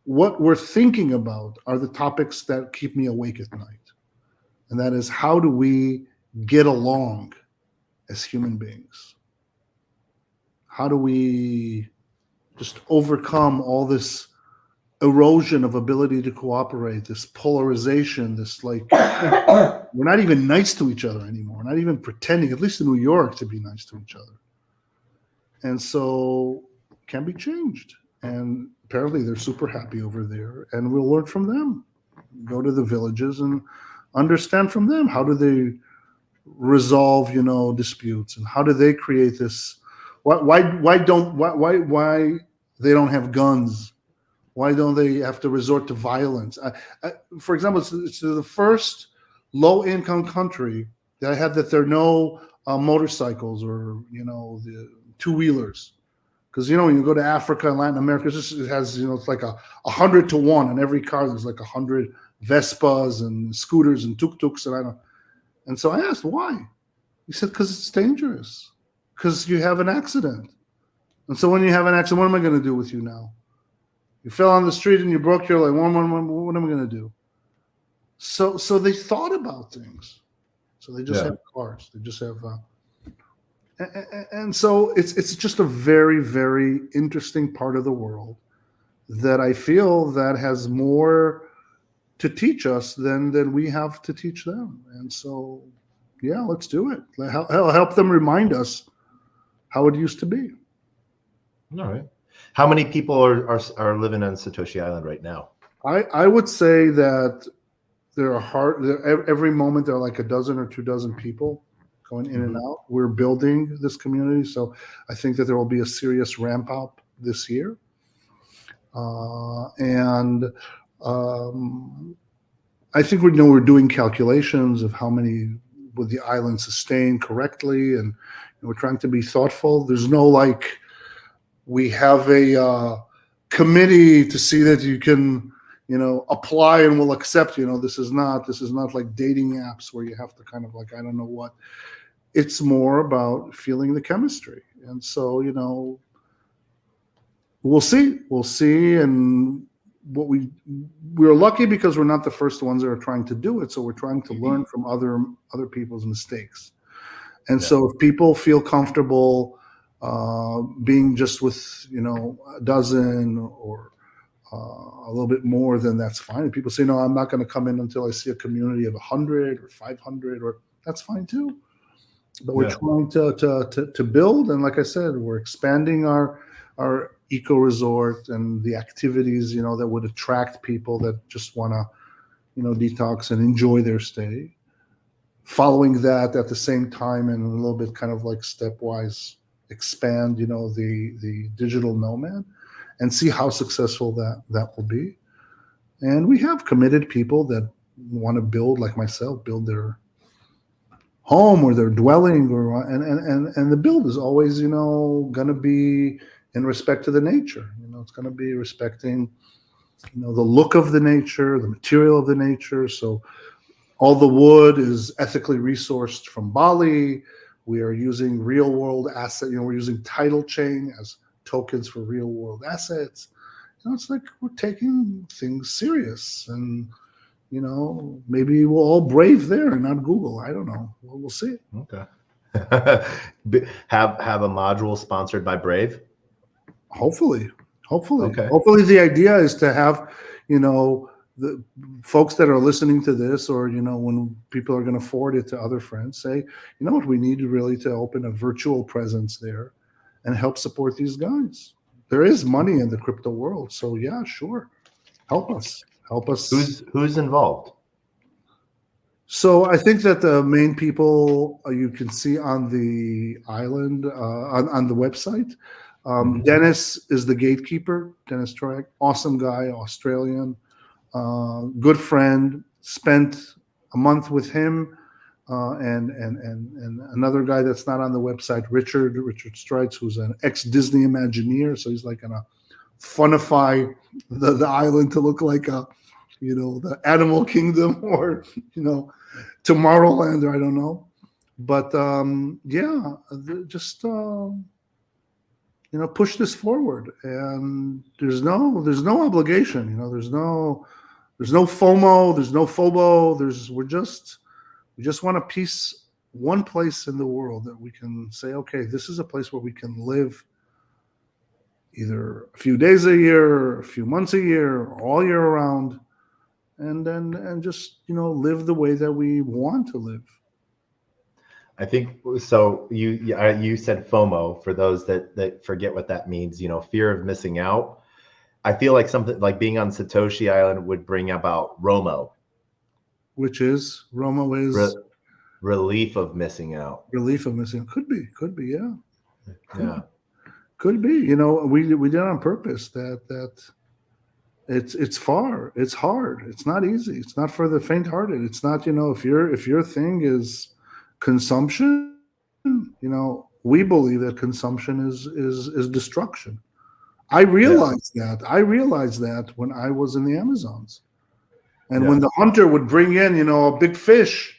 what we're thinking about are the topics that keep me awake at night. And that is, how do we get along as human beings? How do we just overcome all this erosion of ability to cooperate, this polarization, this we're not even nice to each other anymore. We're not even pretending, at least in New York, to be nice to each other. And so it can be changed. And apparently they're super happy over there. And we'll learn from them. Go to the villages and understand from them. How do they resolve, disputes? And how do they create this? Why they don't have guns? Why don't they have to resort to violence? For example, it's the first low-income country that had that there are no motorcycles or, the two-wheelers. Because, when you go to Africa and Latin America, it has, it's like 100 to 1. In every car, there's like 100 Vespas and scooters and tuk-tuks. And so I asked, why? He said, because it's dangerous. Because you have an accident. And so when you have an accident, what am I going to do with you now? You fell on the street and you broke your leg. What am I going to do? So they thought about things. So they just have cars. They just have, And so it's just a very, very interesting part of the world that I feel that has more to teach us than we have to teach them. And so, yeah, let's do it. Help them remind us how it used to be. All right. How many people are living on Satoshi Island right now? I would say that every moment there are like a dozen or 2 dozen people going in and out. We're building this community, so I think that there will be a serious ramp up this year. And I think we're doing calculations of how many would the island sustain correctly, and we're trying to be thoughtful. There's no like we have a committee to see that you can apply and we'll accept. This is not like dating apps where you have to kind of like, I don't know what. It's more about feeling the chemistry, and so we'll see. And what we're lucky because we're not the first ones that are trying to do it, so we're trying to learn from other people's mistakes. And so if people feel comfortable being just with a dozen or a little bit more, then that's fine. And people say, no, I'm not going to come in until I see a community of 100 or 500, or that's fine too. But we're trying to build, and like I said, we're expanding our eco resort and the activities that would attract people that just want to detox and enjoy their stay. Following that at the same time, and a little bit kind of like stepwise expand the digital nomad and see how successful that will be. And we have committed people that want to build, like myself, build their home or their dwelling, and the build is always going to be in respect to the nature. It's going to be respecting the look of the nature, the material of the nature. So all the wood is ethically resourced from Bali. We are using real world asset. We're using tidal chain as tokens for real world assets. It's like we're taking things serious, and maybe we'll all Brave there and not Google. I don't know. We'll see. Okay. have a module sponsored by Brave? Hopefully. Okay. Hopefully the idea is to have, the folks that are listening to this, or, when people are going to forward it to other friends, say, what we need really to open a virtual presence there and help support these guys. There is money in the crypto world. So yeah, sure. Help us. Who's involved? So I think that the main people you can see on the island, on the website. Dennis is the gatekeeper. Dennis Troyak, awesome guy, Australian, good friend. Spent a month with him, and another guy that's not on the website, Richard Strites, who's an ex-Disney Imagineer. So he's like gonna funify the island to look like a, the Animal Kingdom, or Tomorrowland, or I don't know. But just push this forward, and there's no obligation. There's no FOMO, there's no FOBO. We just want one place in the world that we can say, okay, this is a place where we can live either a few days a year, a few months a year, or all year round, and just live the way that we want to live. I think so. You said FOMO. For those that forget what that means, fear of missing out. I feel like something like being on Satoshi Island would bring about ROMO, which is relief of missing out. Relief of missing out. Could be, yeah. Yeah. Could be. We did it on purpose. That it's far. It's hard. It's not easy. It's not for the faint-hearted. It's not, if your thing is consumption, we believe that consumption is destruction. I realized that when I was in the Amazons, and when the hunter would bring in a big fish,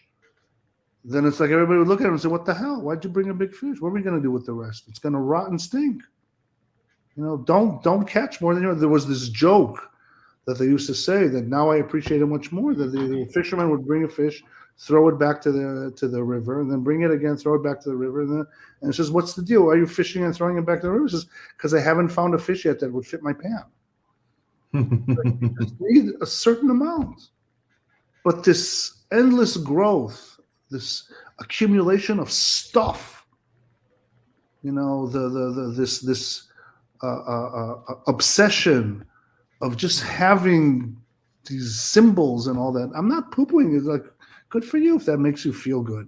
then it's like everybody would look at him and say, what the hell, why'd you bring a big fish? What are we going to do with the rest? It's going to rot and stink. Don't catch more than there was this joke that they used to say that now I appreciate it much more, that the fisherman would bring a fish, throw it back to the river, and then bring it again, throw it back to the river, and it says, "What's the deal? Why are you fishing and throwing it back to the river?" It says, "Because I haven't found a fish yet that would fit my pan." You just need a certain amount. But this endless growth, this accumulation of stuff, this obsession of just having these symbols and all that. I'm not poo-pooing. It's like, good for you if that makes you feel good.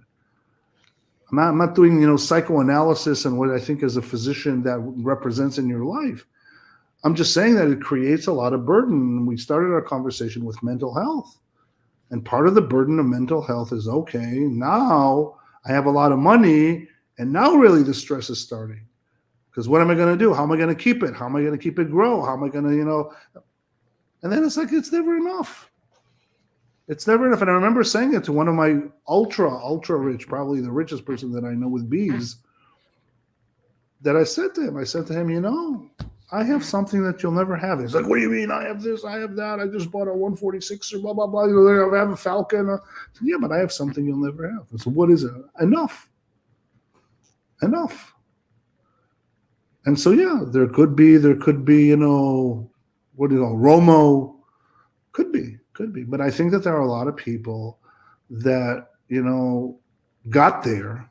I'm not doing, psychoanalysis and what I think as a physician that represents in your life. I'm just saying that it creates a lot of burden. We started our conversation with mental health. And part of the burden of mental health is, okay, now I have a lot of money, and now really the stress is starting. Because what am I going to do? How am I going to keep it? How am I going to keep it grow? How am I going to, And then it's like, it's never enough. It's never enough. And I remember saying it to one of my ultra rich, probably the richest person that I know with bees, that I said to him, I have something that you'll never have. He's like, what do you mean? I have this, I have that. I just bought a 146 or blah, blah, blah. I have a Falcon. I said, yeah, but I have something you'll never have. I said, what is it? Enough. And so, yeah, there could be, Romo. Could be. But I think that there are a lot of people that, got there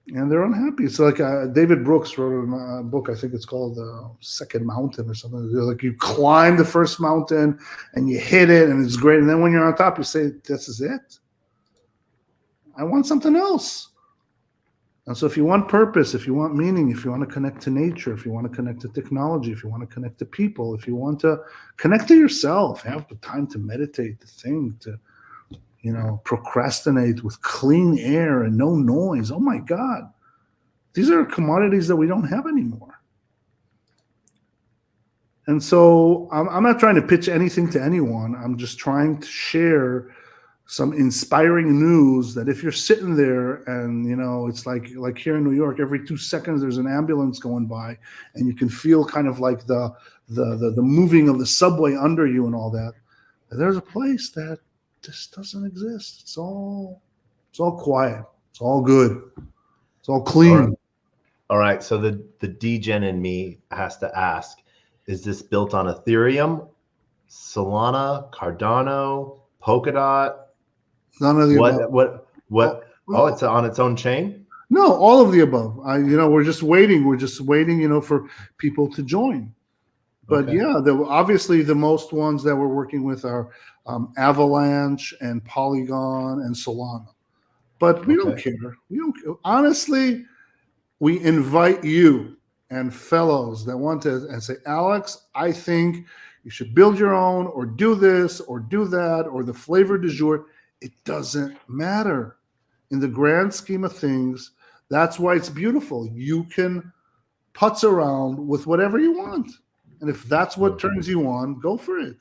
and they're unhappy. It's like David Brooks wrote a book, I think it's called The Second Mountain or something. Like you climb the first mountain and you hit it and it's great. And then when you're on top, you say, this is it. I want something else. And so if you want purpose, if you want meaning, if you want to connect to nature, if you want to connect to technology, if you want to connect to people, if you want to connect to yourself, have the time to meditate, to think, to procrastinate with clean air and no noise. Oh my God. These are commodities that we don't have anymore. And so I'm not trying to pitch anything to anyone. I'm just trying to share some inspiring news that if you're sitting there and, it's like here in New York, every 2 seconds there's an ambulance going by and you can feel kind of like the moving of the subway under you and all that. There's a place that this doesn't exist. It's all quiet. It's all good. It's all clean. All right. So the Degen in me has to ask, is this built on Ethereum, Solana, Cardano, Polkadot? None of the above. What? Oh, it's on its own chain? No, all of the above. We're just waiting. We're just waiting, for people to join. But okay. Yeah, obviously the most ones that we're working with are Avalanche and Polygon and Solana. But we don't care. Honestly, we invite you and fellows that want to and say, Alex, I think you should build your own or do this or do that or the flavor du jour. It doesn't matter. In the grand scheme of things, that's why it's beautiful. You can putz around with whatever you want. And if that's what turns you on, go for it.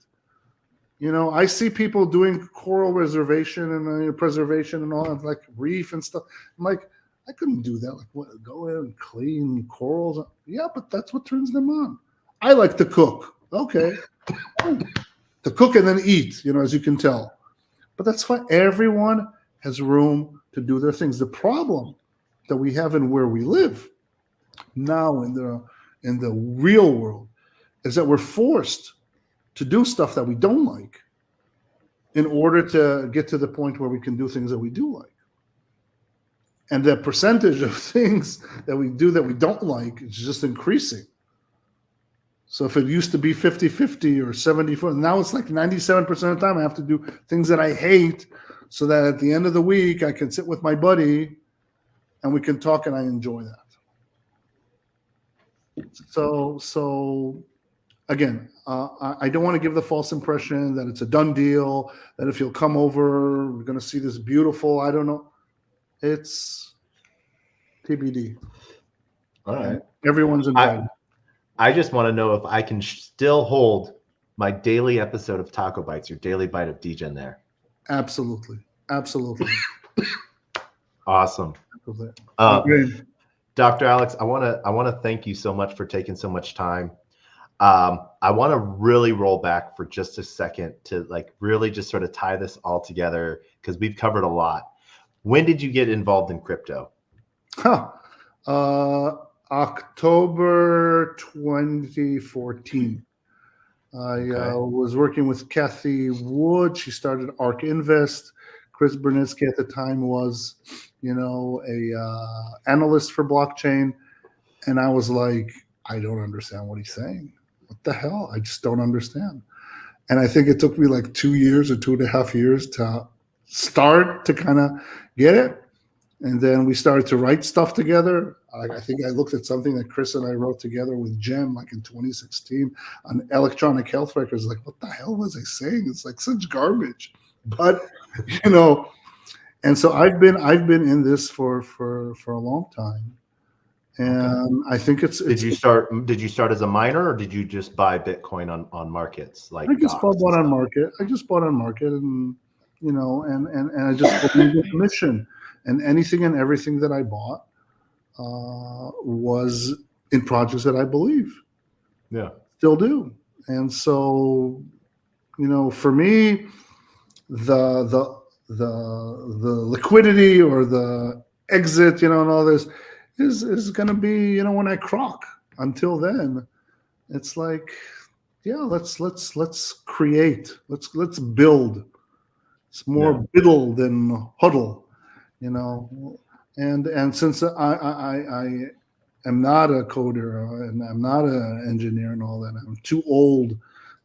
I see people doing coral reservation and preservation and all that, like reef and stuff. I'm like, I couldn't do that. Like, what, go in and clean corals? Yeah, but that's what turns them on. I like to cook. Okay. To cook and then eat, as you can tell. But that's fine. Everyone has room to do their things. The problem that we have in where we live now in the real world is that we're forced to do stuff that we don't like in order to get to the point where we can do things that we do like. And the percentage of things that we do that we don't like is just increasing. So if it used to be 50-50 or 74, now it's like 97% of the time I have to do things that I hate so that at the end of the week I can sit with my buddy and we can talk and I enjoy that. So again, I don't want to give the false impression that it's a done deal, that if you'll come over, we're going to see this beautiful, I don't know. It's TBD. All right. And everyone's invited. I just want to know if I can still hold my daily episode of TacoBytes, your daily bite of Degen there. Absolutely. Awesome. Dr. Alex, I want to thank you so much for taking so much time. I want to really roll back for just a second to really just sort of tie this all together because we've covered a lot. When did you get involved in crypto? October 2014. I was working with Kathy Wood. She started ARK Invest. Chris Bernitsky at the time was, a analyst for blockchain. And I was like, I don't understand what he's saying. What the hell? I just don't understand. And I think it took me like 2 years or 2.5 years to start to kind of get it. And then we started to write stuff together. I think I looked at something that Chris and I wrote together with Jem like in 2016 on electronic health records. Like, what the hell was I saying? It's like such garbage. But, and so I've been in this for a long time. And I think it's. Did you start as a miner, or did you just buy Bitcoin on markets? Like I just bought on market. I just bought on market, and and I just believe in the mission. And anything and everything that I bought was in projects that I believe. Yeah, still do. And so, for me, the liquidity or the exit, and all this is going to be, when I crock. Until then, it's like, yeah, let's create, let's build. It's more biddle than huddle, and since I am not a coder and I'm not an engineer and all that, I'm too old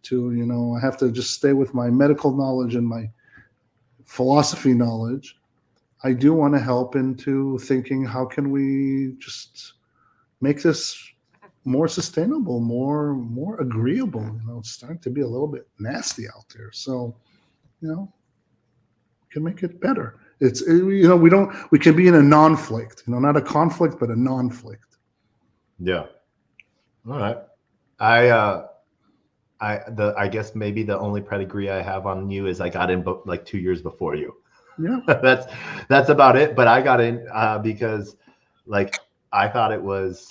to, I have to just stay with my medical knowledge and my philosophy knowledge. I do want to help into thinking, how can we just make this more sustainable, more agreeable? It's starting to be a little bit nasty out there. So, can make it better. It's, we can be in a non-flict, not a conflict, but a non-flict. Yeah. All right. I guess maybe the only pedigree I have on you is I got in like 2 years before you. Yeah. That's about it. But I got in because like I thought it was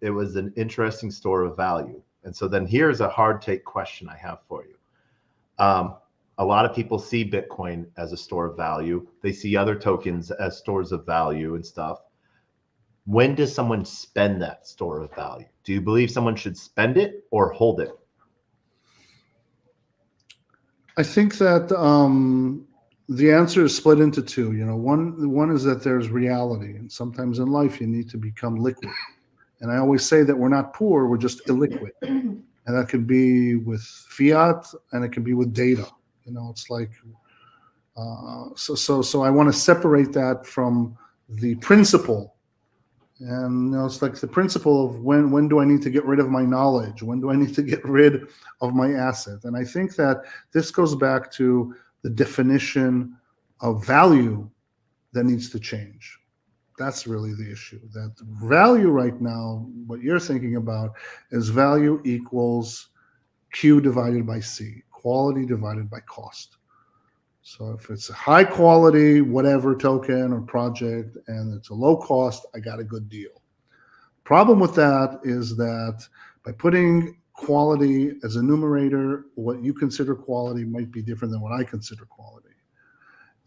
an interesting store of value. And so then here's a hard take question I have for you. A lot of people see Bitcoin as a store of value. They see other tokens as stores of value and stuff. When does someone spend that store of value? Do you believe someone should spend it or hold it? I think that the answer is split into two. One is that there's reality, and sometimes in life you need to become liquid. And I always say that we're not poor, we're just illiquid. And that can be with fiat and it can be with data. It's like, so I want to separate that from the principle. And it's like the principle of when do I need to get rid of my knowledge? When do I need to get rid of my asset? And I think that this goes back to the definition of value that needs to change. That's really the issue. That value right now, what you're thinking about is value equals Q divided by C, quality divided by cost. So if it's a high quality, whatever token or project, and it's a low cost, I got a good deal. Problem with that is that by putting quality as a numerator, what you consider quality might be different than what I consider quality.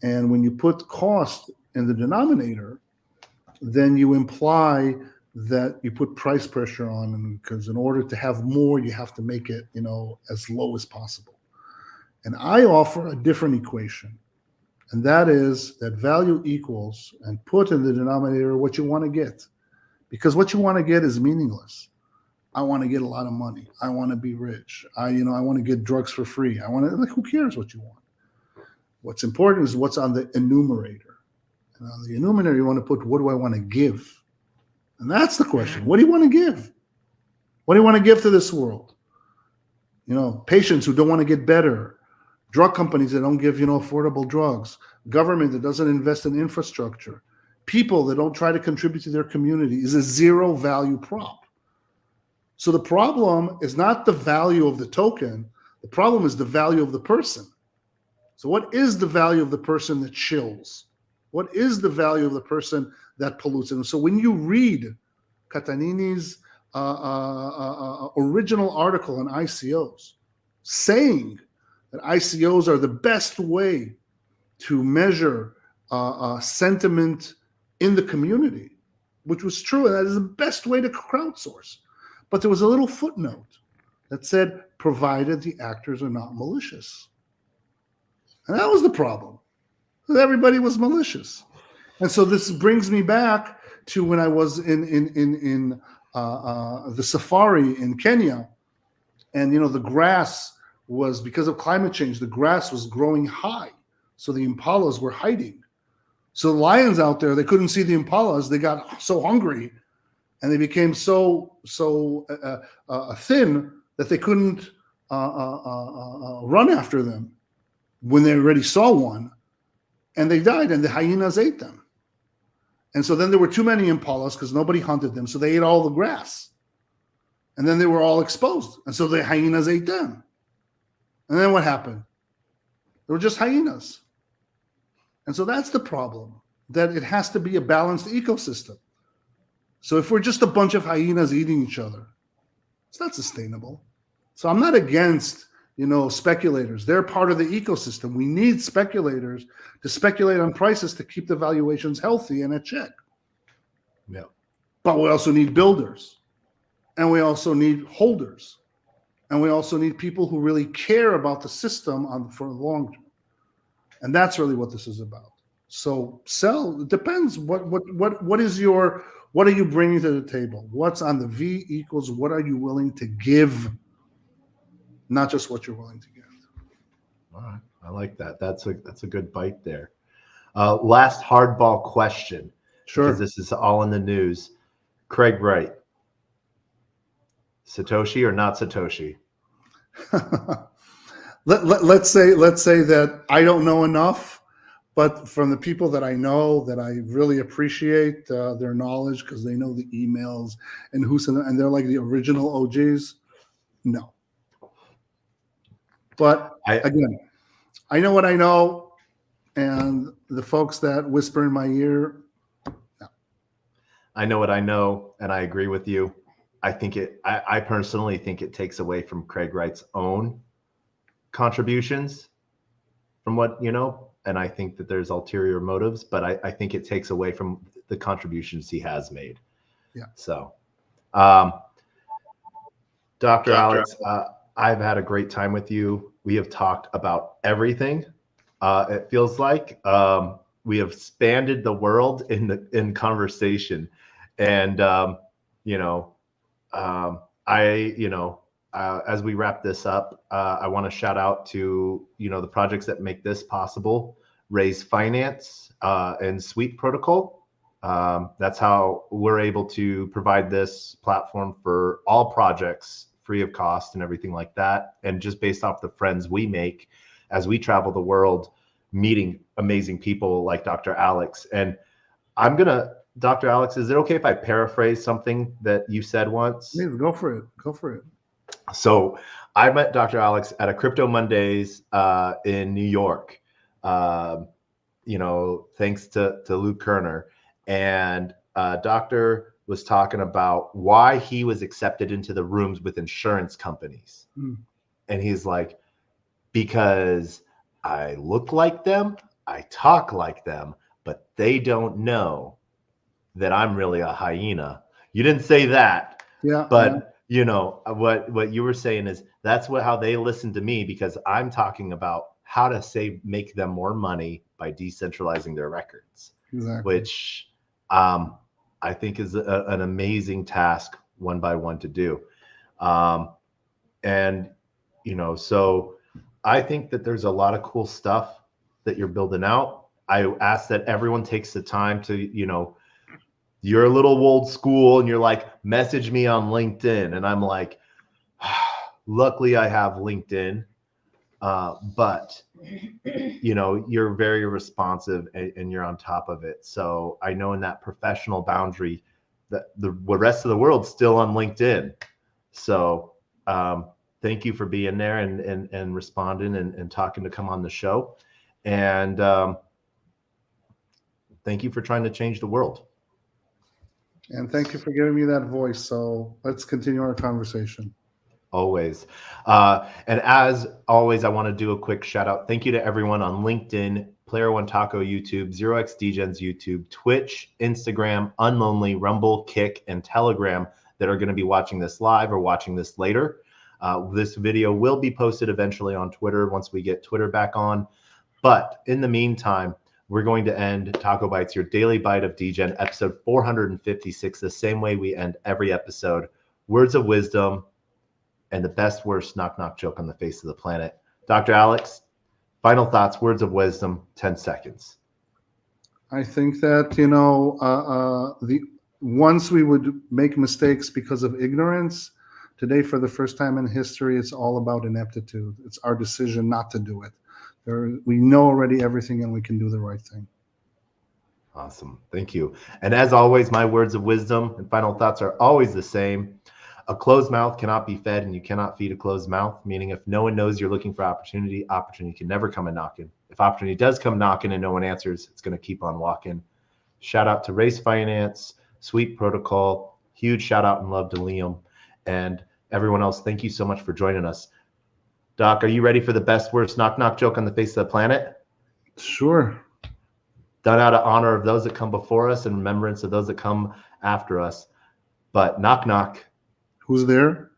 And when you put cost in the denominator, then you imply that you put price pressure on them, because in order to have more, you have to make it, as low as possible. And I offer a different equation, and that is that value equals, and put in the denominator what you want to get, because what you want to get is meaningless. I want to get a lot of money. I want to be rich. I want to get drugs for free. Who cares what you want? What's important is what's on the enumerator. And on the enumerator, you want to put, what do I want to give? And that's the question. What do you want to give? What do you want to give to this world? Patients who don't want to get better, drug companies that don't give, affordable drugs, government that doesn't invest in infrastructure, people that don't try to contribute to their community is a zero value prop. So the problem is not the value of the token. The problem is the value of the person. So what is the value of the person that chills? What is the value of the person that pollutes? And so when you read Catanini's original article on ICOs, saying that ICOs are the best way to measure sentiment in the community, which was true. That is the best way to crowdsource. But there was a little footnote that said, provided the actors are not malicious. And that was the problem. Everybody was malicious. And so this brings me back to when I was in the safari in Kenya. And, the grass was, because of climate change, the grass was growing high. So the impalas were hiding. So the lions out there, they couldn't see the impalas. They got so hungry and they became so thin that they couldn't run after them when they already saw one. And they died, and the hyenas ate them. And so then there were too many impalas because nobody hunted them. So they ate all the grass. And then they were all exposed. And so the hyenas ate them. And then what happened? They were just hyenas. And so that's the problem, that it has to be a balanced ecosystem. So if we're just a bunch of hyenas eating each other, it's not sustainable. So I'm not against, speculators. They're part of the ecosystem. We need speculators to speculate on prices to keep the valuations healthy and at check. Yeah. But we also need builders. And we also need holders. And we also need people who really care about the system for the long term. And that's really what this is about. So sell, it depends. What are you bringing to the table? What's on the V equals what are you willing to give, not just what you're willing to give. All right. I like that. That's a good bite there. Last hardball question. Sure. Because this is all in the news. Craig Wright. Satoshi or not Satoshi? Let's say that I don't know enough, but from the people that I know, that I really appreciate their knowledge because they know the emails and they're like the original OGs. No. But again, I know what I know, and the folks that whisper in my ear, no. I know what I know, and I agree with you. I personally think it takes away from Craig Wright's own contributions from what, and I think that there's ulterior motives, but I think it takes away from the contributions he has made. Yeah. So, Dr. Alex, I've had a great time with you. We have talked about everything. It feels like we have spanned the world in conversation, and as we wrap this up, I want to shout out to the projects that make this possible: Raise Finance and Sweet Protocol. That's how we're able to provide this platform for all projects free of cost and everything like that. And just based off the friends we make as we travel the world, meeting amazing people like Dr. Alex. And Dr. Alex, is it okay if I paraphrase something that you said once? Yeah, go for it. Go for it. So I met Dr. Alex at a Crypto Mondays in New York, thanks to Luke Kerner. And Dr. was talking about why he was accepted into the rooms with insurance companies. And he's like, because I look like them, I talk like them, but they don't know that I'm really a hyena. You didn't say that. Yeah. But what you were saying is that's how they listen to me, because I'm talking about how to make them more money by decentralizing their records. Exactly. Which I think is an amazing task one by one to do. So I think that there's a lot of cool stuff that you're building out. I ask that everyone takes the time to, you're a little old school and you're like, message me on LinkedIn. And I'm like, luckily I have LinkedIn. But you're very responsive and you're on top of it. So I know in that professional boundary that the rest of the world's still on LinkedIn. So thank you for being there and responding and talking to come on the show. And thank you for trying to change the world. And thank you for giving me that voice. So let's continue our conversation. Always. And as always, I want to do a quick shout out. Thank you to everyone on LinkedIn, Player One Taco YouTube, 0x Degens YouTube, Twitch, Instagram, Unlonely, Rumble, Kick, and Telegram that are going to be watching this live or watching this later. This video will be posted eventually on Twitter once we get Twitter back on. But in the meantime, we're going to end TacoBytes, your daily bite of Degen, episode 456, the same way we end every episode. Words of wisdom and the best, worst knock-knock joke on the face of the planet. Dr. Alex, final thoughts, words of wisdom, 10 seconds. I think that, once we would make mistakes because of ignorance, today, for the first time in history, it's all about ineptitude. It's our decision not to do it. We know already everything and we can do the right thing. Awesome. Thank you. And as always, my words of wisdom and final thoughts are always the same. A closed mouth cannot be fed, and you cannot feed a closed mouth, meaning if no one knows you're looking for opportunity, opportunity can never come a knocking. If opportunity does come knocking and no one answers, it's going to keep on walking. Shout out to Race Finance, Sweet Protocol, huge shout out and love to Liam, and everyone else. Thank you so much for joining us. Doc, are you ready for the best, worst knock-knock joke on the face of the planet? Sure. Done out of honor of those that come before us and remembrance of those that come after us. But knock, knock. Who's there?